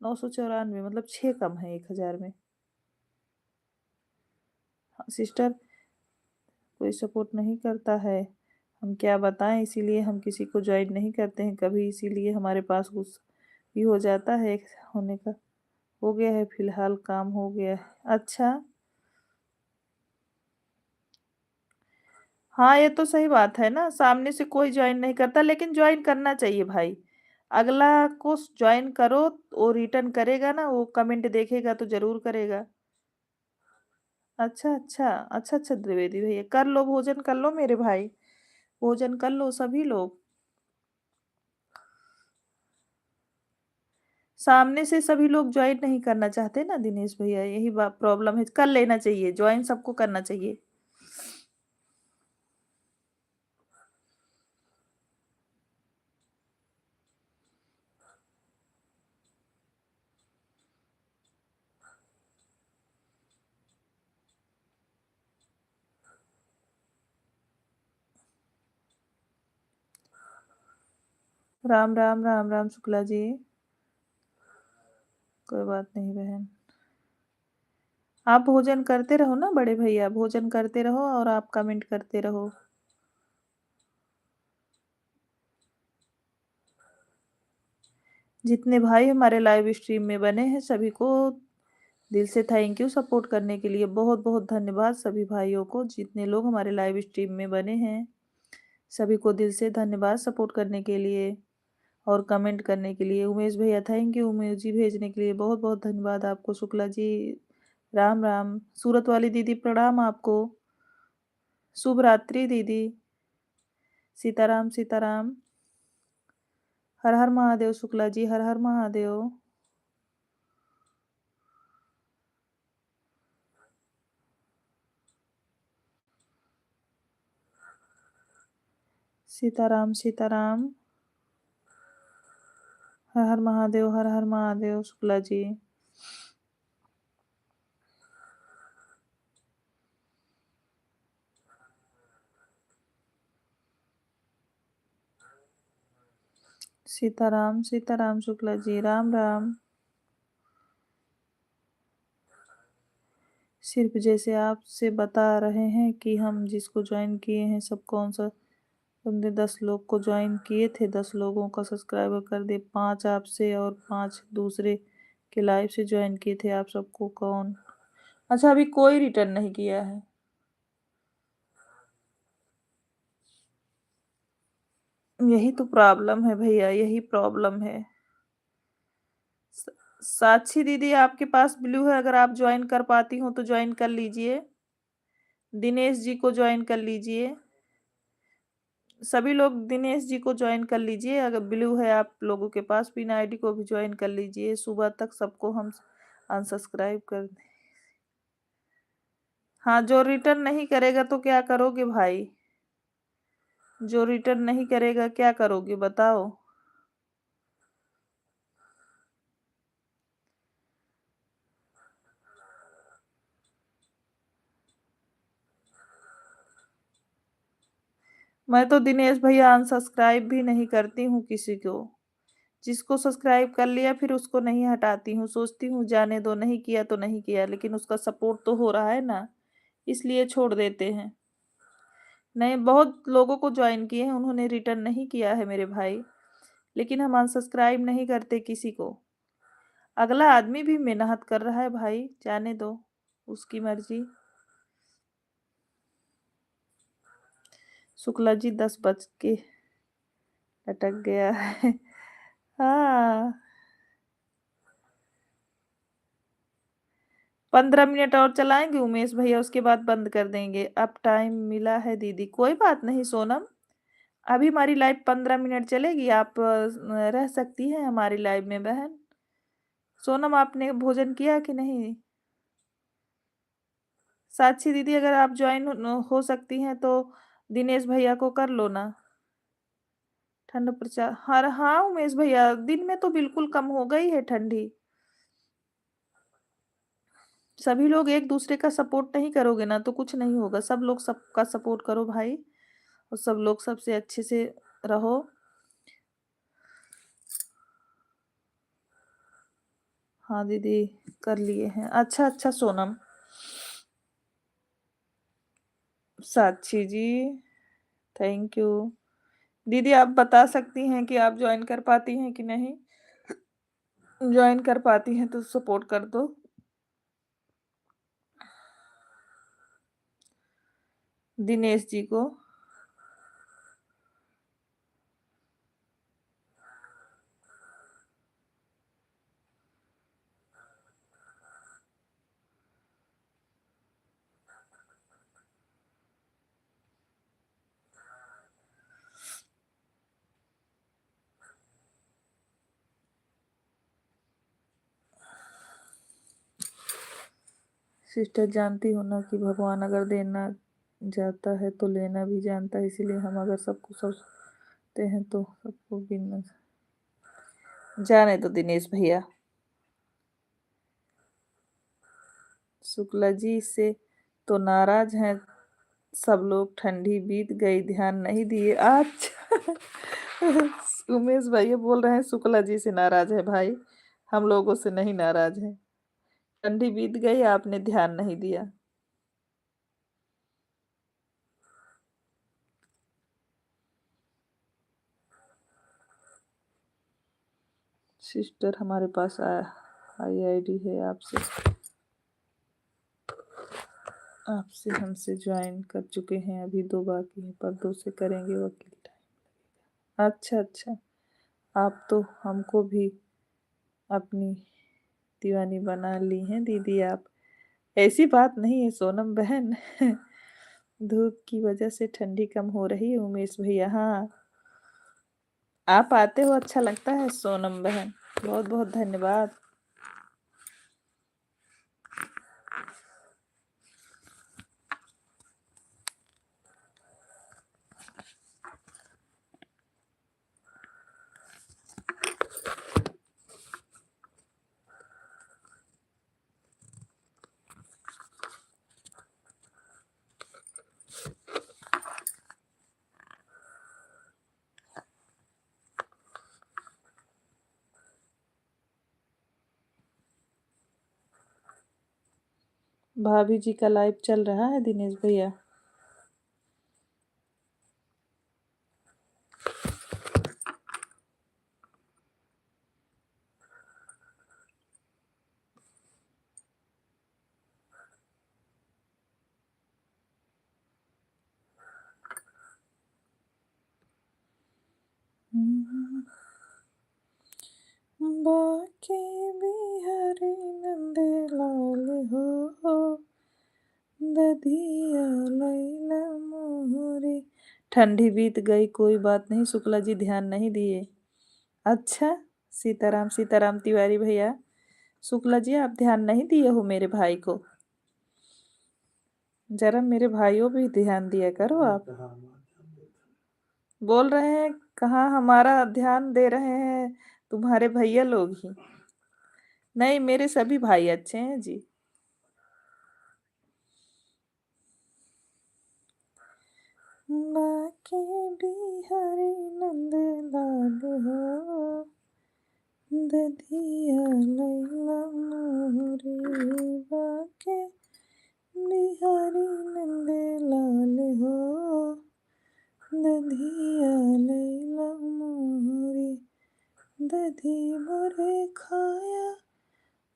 A: 994 मतलब 6 कम है 1000 में। हाँ, सिस्टर कोई सपोर्ट नहीं करता है, हम क्या बताएं, इसीलिए हम किसी को ज्वाइन नहीं करते हैं कभी, इसीलिए हमारे पास कुछ भी हो जाता है होने का। हो गया है फिलहाल, काम हो गया है। अच्छा, हाँ ये तो सही बात है ना, सामने से कोई ज्वाइन नहीं करता, लेकिन ज्वाइन करना चाहिए भाई। अगला को ज्वाइन करो, वो रिटर्न करेगा ना, वो कमेंट देखेगा तो जरूर करेगा। अच्छा द्विवेदी भैया कर लो भोजन, कर लो मेरे भाई, भोजन कर लो सभी लोग। सामने से सभी लोग ज्वाइन नहीं करना चाहते ना दिनेश भैया, यही बात प्रॉब्लम है। कर लेना चाहिए ज्वाइन, सबको करना चाहिए। राम राम राम राम शुक्ला जी। कोई बात नहीं बहन, आप भोजन करते रहो ना बड़े भैया, भोजन करते रहो और आप कमेंट करते रहो। जितने भाई हमारे लाइव स्ट्रीम में बने हैं सभी को दिल से थैंक यू, सपोर्ट करने के लिए बहुत बहुत धन्यवाद सभी भाइयों को, जितने लोग हमारे लाइव स्ट्रीम में बने हैं सभी को दिल से धन्यवाद सपोर्ट करने के लिए और कमेंट करने के लिए। उमेश भैया थैंक यू, उमेश जी भेजने के लिए बहुत बहुत धन्यवाद आपको। शुक्ला जी राम राम। सूरत वाली दीदी प्रणाम आपको। शुभ रात्रि दीदी। सीताराम सीताराम। हर हर महादेव शुक्ला जी, हर हर महादेव। सीताराम सीताराम। हर हर महादेव, हर हर महादेव शुक्ला जी। सीताराम सीताराम शुक्ला जी, राम राम। सिर्फ जैसे आपसे बता रहे हैं कि हम जिसको ज्वाइन किए हैं सब कौन सा बंदे 10 लोग को ज्वाइन किए थे, 10 लोगों का सब्सक्राइबर कर दे, 5 आपसे और 5 दूसरे के लाइव से ज्वाइन किए थे। आप सबको कौन? अच्छा, अभी कोई रिटर्न नहीं किया है। यही तो प्रॉब्लम है भैया, यही प्रॉब्लम है। साक्षी दीदी, आपके पास ब्लू है, अगर आप ज्वाइन कर पाती हो तो ज्वाइन कर लीजिए। दिनेश जी को ज्वाइन कर लीजिए। सभी लोग दिनेश जी को ज्वाइन कर लीजिए, अगर ब्लू है आप लोगों के पास। पिन आईडी को भी ज्वाइन कर लीजिए। सुबह तक सबको हम अनसब्सक्राइब कर दें। हाँ, जो रिटर्न नहीं करेगा तो क्या करोगे भाई? जो रिटर्न नहीं करेगा क्या करोगे बताओ? मैं तो दिनेश भैया अनसब्सक्राइब भी नहीं करती हूँ किसी को। जिसको सब्सक्राइब कर लिया फिर उसको नहीं हटाती हूँ, सोचती हूँ जाने दो, नहीं किया तो नहीं किया, लेकिन उसका सपोर्ट तो हो रहा है ना, इसलिए छोड़ देते हैं। नहीं, बहुत लोगों को ज्वाइन किए हैं, उन्होंने रिटर्न नहीं किया है मेरे भाई, लेकिन हम अनसब्सक्राइब नहीं करते किसी को। अगला आदमी भी मेहनत कर रहा है भाई, जाने दो, उसकी मर्जी। शुक्ला जी 10 बज के अटक गया है। हाँ, 15 मिनट और चलाएंगे उमेश भैया, उसके बाद बंद कर देंगे। अब टाइम मिला है दीदी, कोई बात नहीं सोनम, अभी हमारी लाइव 15 मिनट चलेगी, आप रह सकती हैं हमारी लाइव में बहन। सोनम, आपने भोजन किया कि नहीं? साक्षी दीदी, अगर आप ज्वाइन हो सकती हैं तो दिनेश भैया को कर लो ना। ठंड प्रचार, हाँ हाँ उमेश भैया, दिन में तो बिल्कुल कम हो गई है ठंडी। सभी लोग एक दूसरे का सपोर्ट नहीं करोगे ना तो कुछ नहीं होगा। सब लोग सबका सपोर्ट करो भाई, और सब लोग सबसे अच्छे से रहो। हाँ दीदी, कर लिए हैं। अच्छा अच्छा सोनम। साक्षी जी, थैंक यू। दीदी, आप बता सकती हैं कि आप ज्वाइन कर पाती हैं कि नहीं? ज्वाइन कर पाती हैं तो सपोर्ट कर दो। दिनेश जी को। सिस्टर, जानती हो ना कि भगवान अगर देना जाता है तो लेना भी जानता है, इसीलिए हम अगर सबको सोचते हैं तो सबको गिनना। जाने दो दिनेश भैया। शुक्ला जी से तो नाराज हैं सब लोग, ठंडी बीत गई ध्यान नहीं दिए। अच्छा। उमेश भैया बोल रहे हैं शुक्ला जी से नाराज है भाई, हम लोगों से नहीं नाराज है। ठंडी बीत गई, आपने ध्यान नहीं दिया। सिस्टर, हमारे पास आईआईडी है आपसे, आपसे हमसे ज्वाइन कर चुके हैं, अभी 2 बाकी हैं, पर 2 से करेंगे वकील टाइम। अच्छा अच्छा, आप तो हमको भी अपनी दीवानी बना ली हैं दीदी आप। ऐसी बात नहीं है सोनम बहन। धूप की वजह से ठंडी कम हो रही है उमेश भैया। हाँ, आप आते हो अच्छा लगता है सोनम बहन, बहुत बहुत धन्यवाद। भाभी जी का लाइव चल रहा है दिनेश भैया। बाके बिहारी नंद लाल हो, दधिया लैला मोरे। ठंडी बीत गई, कोई बात नहीं, शुक्ला जी ध्यान नहीं दिए। अच्छा, सीताराम सीताराम तिवारी भैया, शुक्ला जी आप ध्यान नहीं दिए हो मेरे भाई को। जरा मेरे भाइयों भी ध्यान दिया करो आप। बोल रहे हैं कहाँ हमारा ध्यान दे रहे हैं, तुम्हारे भैया लोग ही। नहीं, मेरे सभी भाई अच्छे हैं जी। बाके बिहारी नंद लाल हो, दधिया लैला मोरे। बाके बिहारी नंद लाल हो, दधिया लैला मोरे। दधी मोरे खाया,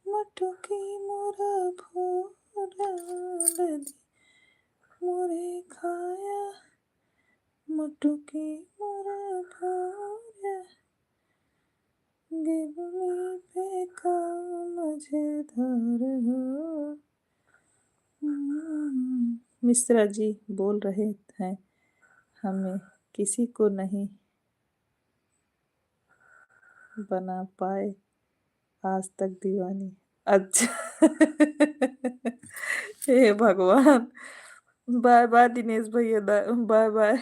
A: मटकी मोरा भोरा। दधी मोरे खाया, मटकी मोरा भोरा। गिरनी पे का मझधार हो। मिश्रा जी बोल रहे हैं हमें किसी को नहीं बना पाए आज तक दीवानी। अच्छा हे भगवान। बाय बाय दिनेश भैया, बाय बाय।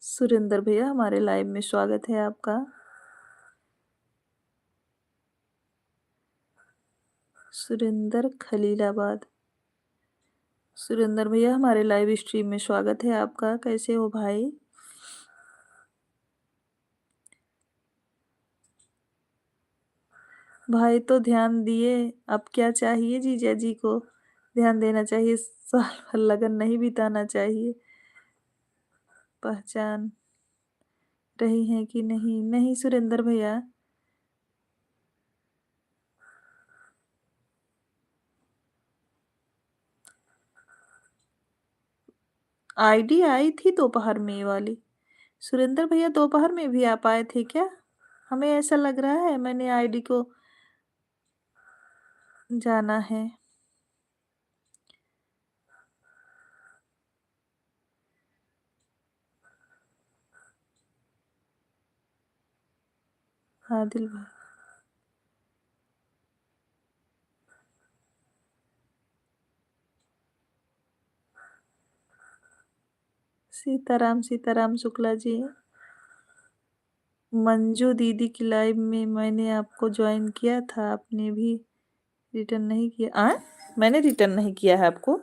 A: सुरेंद्र भैया हमारे लाइव में स्वागत है आपका। सुरेंद्र खलीलाबाद। सुरेंद्र भैया हमारे लाइव स्ट्रीम में स्वागत है आपका। कैसे हो भाई? भाई तो ध्यान दिए, अब क्या चाहिए जीजा जी को? ध्यान देना चाहिए, साल भर लगन नहीं बिताना चाहिए। पहचान रही हैं कि नहीं? नहीं सुरेंद्र भैया। आईडी आई थी दोपहर में ये वाली। सुरेंद्र भैया दोपहर में भी आप आए थे क्या? हमें ऐसा लग रहा है मैंने आईडी को जाना है। आदिल भाई, सीताराम सीताराम शुक्ला जी। मंजू दीदी की लाइव में मैंने आपको ज्वाइन किया था, आपने भी रिटर्न नहीं किया। मैंने रिटर्न नहीं किया है आपको।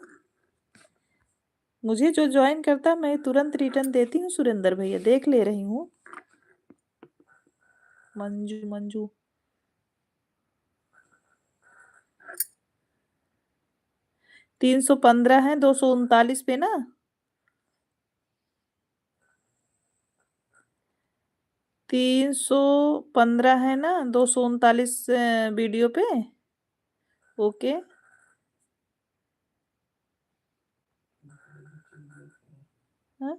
A: मुझे जो ज्वाइन करता मैं तुरंत रिटर्न देती हूँ सुरेंद्र भैया, देख ले रही हूँ। मंजू मंजू 315 है, 239 पे ना। 315 है ना, 239 वीडियो पे। ओके। हाँ?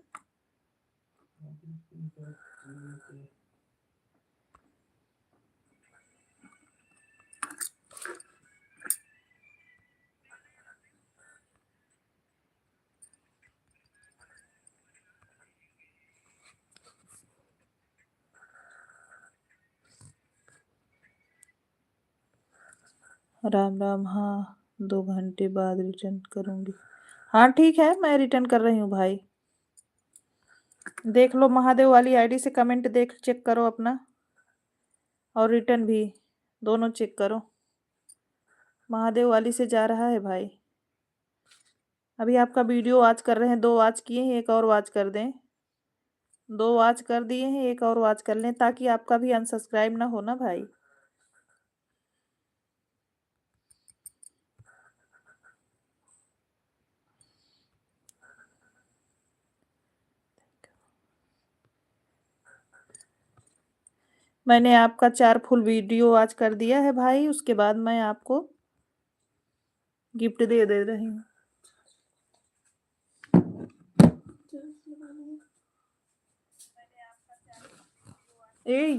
A: राम राम। हाँ, 2 घंटे बाद रिटर्न करूंगी। हाँ ठीक है, मैं रिटर्न कर रही हूँ भाई। देख लो महादेव वाली आईडी से कमेंट देख चेक करो अपना, और रिटर्न भी, दोनों चेक करो। महादेव वाली से जा रहा है भाई। अभी आपका वीडियो वॉच कर रहे हैं, 2 वॉच किए हैं, एक और वॉच कर दें। 2 वॉच कर दिए हैं, एक और वॉच कर लें ताकि आपका भी अनसब्सक्राइब ना हो ना भाई। मैंने आपका 4 फुल वीडियो वॉच कर दिया है भाई, उसके बाद मैं आपको गिफ्ट दे रही हूँ। ए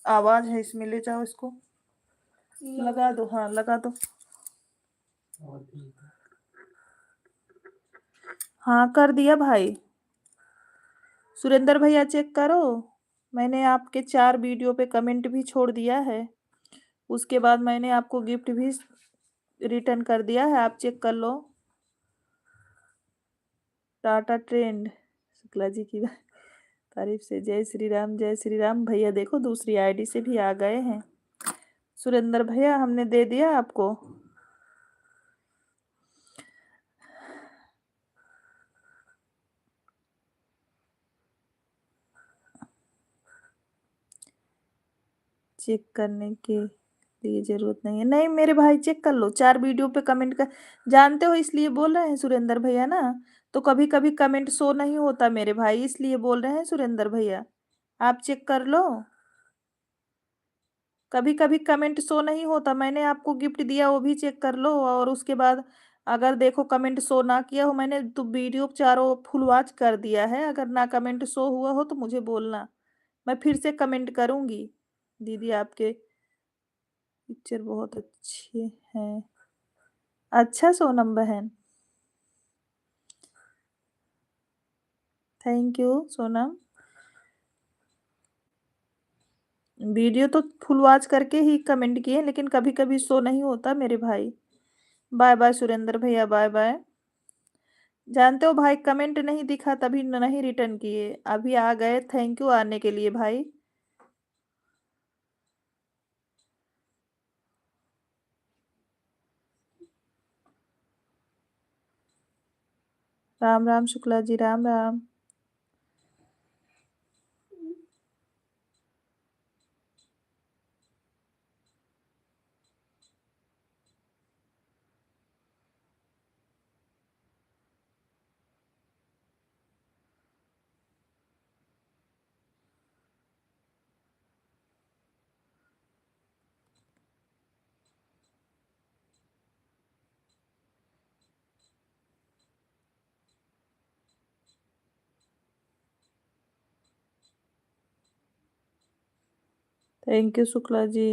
A: आवाज है इसमें, ले जाओ इसको, लगा दो। हाँ लगा दो। हाँ कर दिया भाई। सुरेंद्र भैया चेक करो, मैंने आपके 4 वीडियो पे कमेंट भी छोड़ दिया है, उसके बाद मैंने आपको गिफ्ट भी रिटर्न कर दिया है, आप चेक कर लो। टाटा ट्रेंड शुक्ला जी की तारीफ से जय श्री राम, जय श्री राम। भैया देखो दूसरी आईडी से भी आ गए हैं। सुरेंद्र भैया हमने दे दिया आपको। चेक करने के लिए जरूरत नहीं है। नहीं मेरे भाई चेक कर लो, 4 वीडियो पे कमेंट कर, जानते हो इसलिए बोल रहे हैं सुरेंद्र भैया ना, तो कभी कभी कमेंट शो नहीं होता मेरे भाई, इसलिए बोल रहे हैं सुरेंद्र भैया, आप चेक कर लो। कभी कभी कमेंट शो नहीं होता, मैंने आपको गिफ्ट दिया वो भी चेक कर लो, और उसके बाद अगर देखो कमेंट शो ना किया हो, मैंने तो वीडियो चारों फुल वॉच कर दिया है, अगर ना कमेंट शो हुआ हो तो मुझे बोलना, मैं फिर से कमेंट करूंगी। दीदी आपके पिक्चर बहुत अच्छे हैं। अच्छा सोनम बहन, थैंक यू सोनम। वीडियो तो फुल वॉच करके ही कमेंट किए, लेकिन कभी कभी शो नहीं होता मेरे भाई। बाय बाय सुरेंद्र भैया, बाय बाय। जानते हो भाई कमेंट नहीं दिखा तभी नहीं रिटर्न किए, अभी आ गए, थैंक यू आने के लिए भाई। राम राम शुक्ला जी, राम राम। Thank you Shukla ji.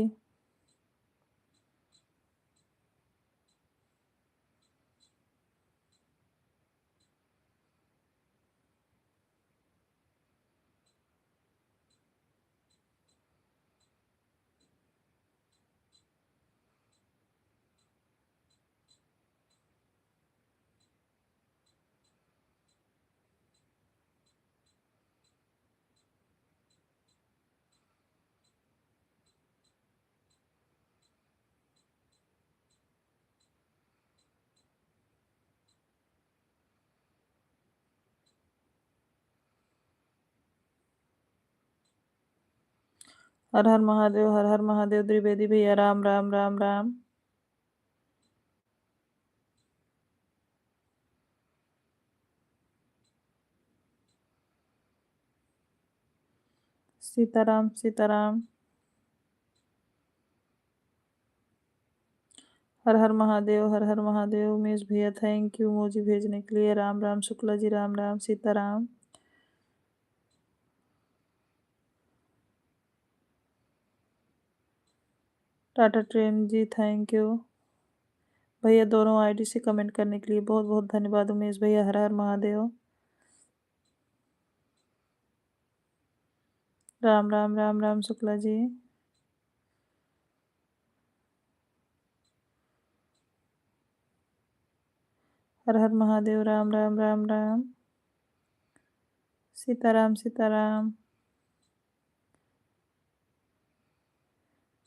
A: हर हर महादेव, हर हर महादेव। त्रिवेदी भैया राम राम, राम राम। सीताराम सीताराम। हर हर महादेव, हर हर महादेव। उमेश भैया थैंक यू मोजी भेजने के लिए। Ram Ram Shukla ji, Ram Ram Sitaram. Tata train ji thank you भैया, दोनों आईडी से कमेंट करने के लिए बहुत बहुत धन्यवाद उमेश भैया। हर हर महादेव। राम राम, राम राम शुक्ला जी। हर हर महादेव, राम राम, राम राम सीताराम सीताराम।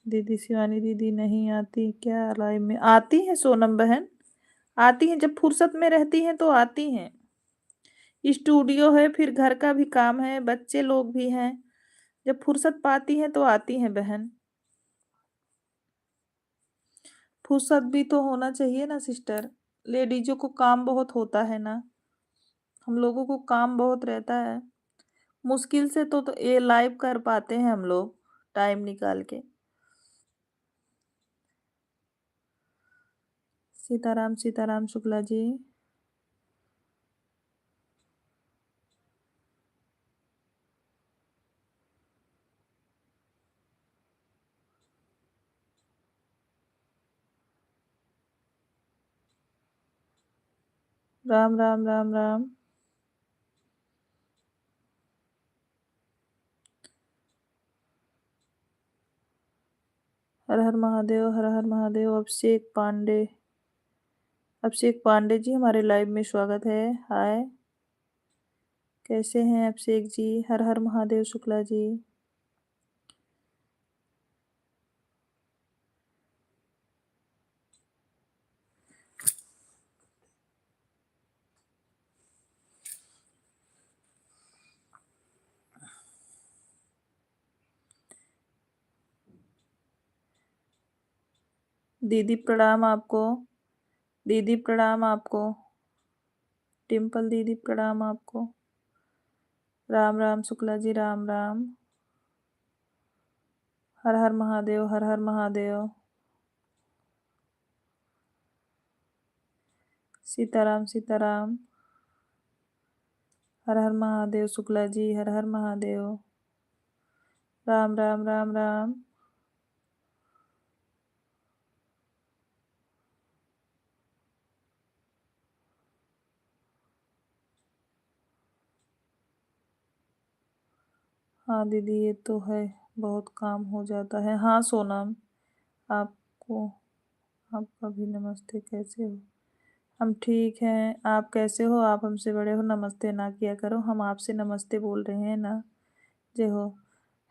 A: दीदी शिवानी दीदी नहीं आती क्या लाइव में? आती हैं सोनम बहन, आती हैं जब फुर्सत में रहती हैं तो आती हैं, स्टूडियो है, फिर घर का भी काम है, बच्चे लोग भी हैं। जब फुर्सत पाती हैं तो आती हैं बहन। फुर्सत भी तो होना चाहिए ना सिस्टर। लेडीजों को काम बहुत होता है ना। हम लोगों को काम बहुत रहता है। मुश्किल से तो ये लाइव कर पाते हैं हम लोग टाइम निकाल के। सीताराम सीताराम शुक्ला जी। राम राम राम राम। हर हर महादेव, हर हर महादेव। अभिषेक पांडे जी हमारे लाइव में स्वागत है। हाय, कैसे हैं अभिषेक जी? हर हर महादेव शुक्ला जी। दीदी प्रणाम आपको। दीदी प्रणाम आपको। टिम्पल दीदी प्रणाम आपको। राम राम शुक्ला जी, राम राम। हर हर महादेव, हर हर महादेव। सीताराम सीताराम। हर हर महादेव शुक्ला जी, हर हर महादेव। राम राम राम राम। हाँ दीदी, ये तो है, बहुत काम हो जाता है। हाँ सोनम, आपको आपका भी नमस्ते। कैसे हो? हम ठीक हैं। आप कैसे हो? आप हमसे बड़े हो, नमस्ते ना किया करो। हम आपसे नमस्ते बोल रहे हैं ना। जय हो।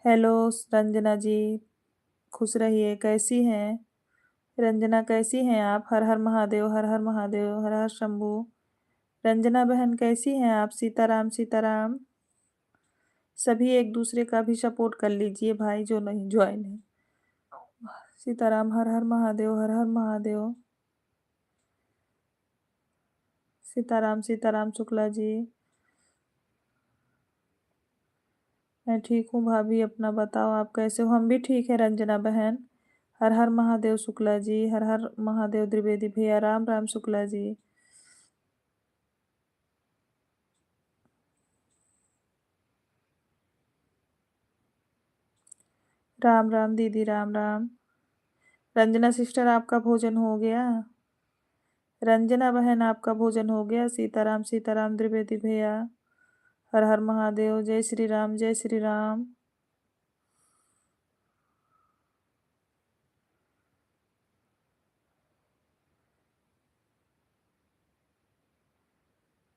A: हेलो रंजना जी, खुश रहिए। कैसी हैं रंजना? कैसी हैं आप? हर हर महादेव, हर हर महादेव, हर हर शंभू। रंजना बहन कैसी हैं आप? सीताराम सीताराम। सभी एक दूसरे का भी सपोर्ट कर लीजिए भाई, जो नहीं ज्वाइन है। सीताराम, हर हर महादेव, हर हर महादेव। सीताराम सीताराम शुक्ला जी। मैं ठीक हूँ भाभी, अपना बताओ आप कैसे हो? हम भी ठीक है रंजना बहन। हर हर महादेव शुक्ला जी, हर हर महादेव द्विवेदी भैया। राम राम शुक्ला जी। राम राम दीदी, राम राम। रंजना सिस्टर, आपका भोजन हो गया? रंजना बहन, आपका भोजन हो गया? सीताराम सीताराम द्विवेदी भैया। हर हर महादेव। जय श्री राम, जय श्री राम।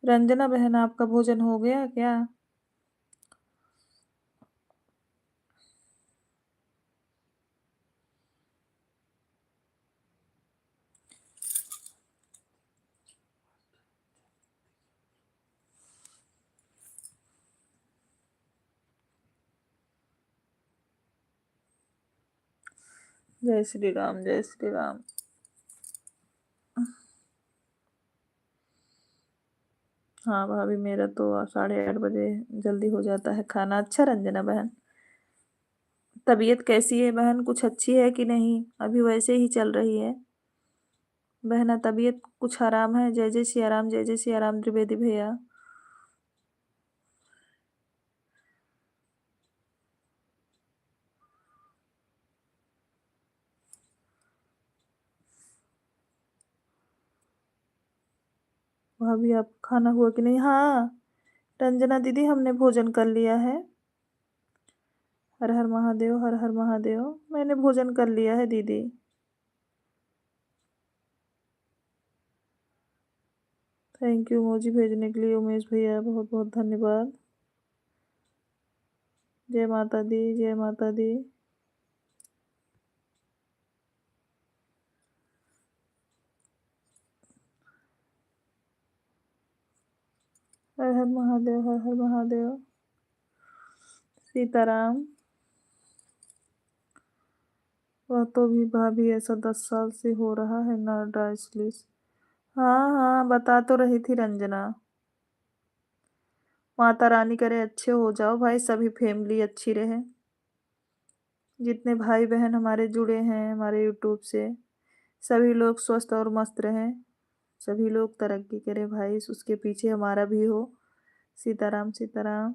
A: रंजना बहन, आपका भोजन हो गया क्या? जय श्री राम, जय श्री राम। हाँ भाभी, मेरा तो 8:30 बजे जल्दी हो जाता है खाना। अच्छा रंजना बहन, तबीयत कैसी है बहन? कुछ अच्छी है कि नहीं? अभी वैसे ही चल रही है बहना? तबीयत कुछ आराम है? जय जय सिया राम, जय जय सिया राम त्रिवेदी भैया। भाभी, आप खाना हुआ कि नहीं? हाँ रंजना दीदी, हमने भोजन कर लिया है। हर हर महादेव, हर हर महादेव। मैंने भोजन कर लिया है दीदी। थैंक यू इमोजी भेजने के लिए उमेश भैया, बहुत बहुत धन्यवाद। जय माता दी, जय माता दी। हर हर महादेव, हर हर महादेव। सीताराम। वह तो भी भाभी ऐसा 10 साल से हो रहा है ना डायलिसिस। हाँ हाँ, बता तो रही थी रंजना। माता रानी करे अच्छे हो जाओ भाई, सभी फैमिली अच्छी रहे। जितने भाई बहन हमारे जुड़े हैं हमारे यूट्यूब से, सभी लोग स्वस्थ और मस्त रहें, सभी लोग तरक्की करें भाई, उसके पीछे हमारा भी हो। सीताराम सीताराम।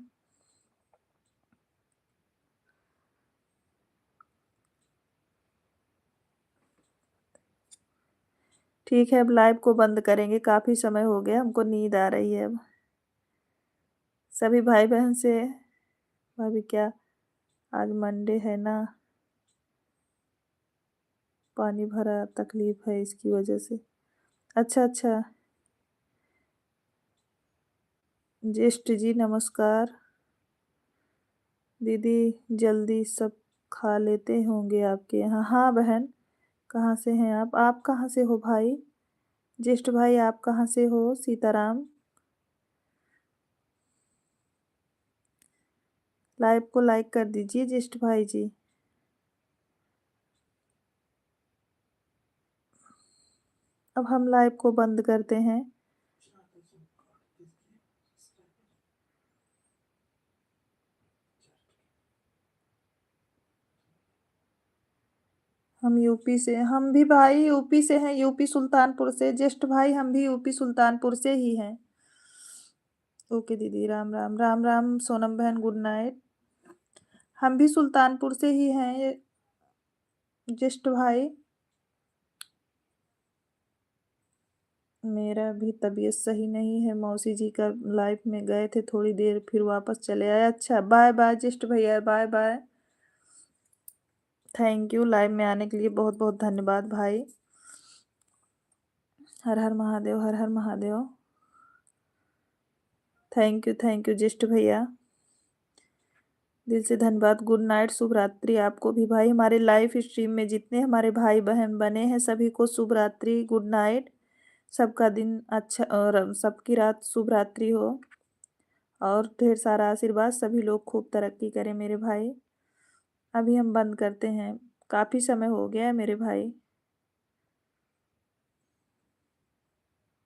A: ठीक है, अब लाइव को बंद करेंगे, काफ़ी समय हो गया, हमको नींद आ रही है अब। सभी भाई बहन से भाभी क्या, आज मंडे है ना, पानी भरा तकलीफ है इसकी वजह से। अच्छा अच्छा। ज्येष्ठ जी नमस्कार। दीदी जल्दी सब खा लेते होंगे आपके यहाँ। हाँ बहन, कहाँ से हैं आप कहाँ से हो भाई? ज्येष्ठ भाई आप कहाँ से हो? सीताराम। लाइव को लाइक कर दीजिए ज्येष्ठ भाई जी। अब हम लाइव को बंद करते हैं। हम यूपी से, हम भी भाई यूपी से हैं, यूपी सुल्तानपुर से। ज्येष्ठ भाई हम भी यूपी सुल्तानपुर से ही हैं। ओके दीदी, राम राम राम राम। सोनम बहन गुड नाइट। हम भी सुल्तानपुर से ही हैं ये ज्येष्ठ भाई। मेरा भी तबीयत सही नहीं है, मौसी जी का लाइफ में गए थे थोड़ी देर, फिर वापस चले आए। अच्छा बाय बाय ज्येष्ठ भैया, bye bye. Thank you, live में आने के लिए बहुत बहुत धन्यवाद भाई। हर हर महादेव, हर हर महादेव। थैंक यू ज्येष्ठ भैया, दिल से धन्यवाद। गुड नाइट, शुभ रात्रि आपको भी भाई। हमारे लाइव स्ट्रीम में जितने हमारे भाई बहन बने हैं सभी को शुभ रात्रि, गुड नाइट। सबका दिन अच्छा और सबकी रात शुभ रात्रि हो, और ढेर सारा आशीर्वाद, सभी लोग खूब तरक्की करें मेरे भाई। अभी हम बंद करते हैं, काफ़ी समय हो गया है मेरे भाई।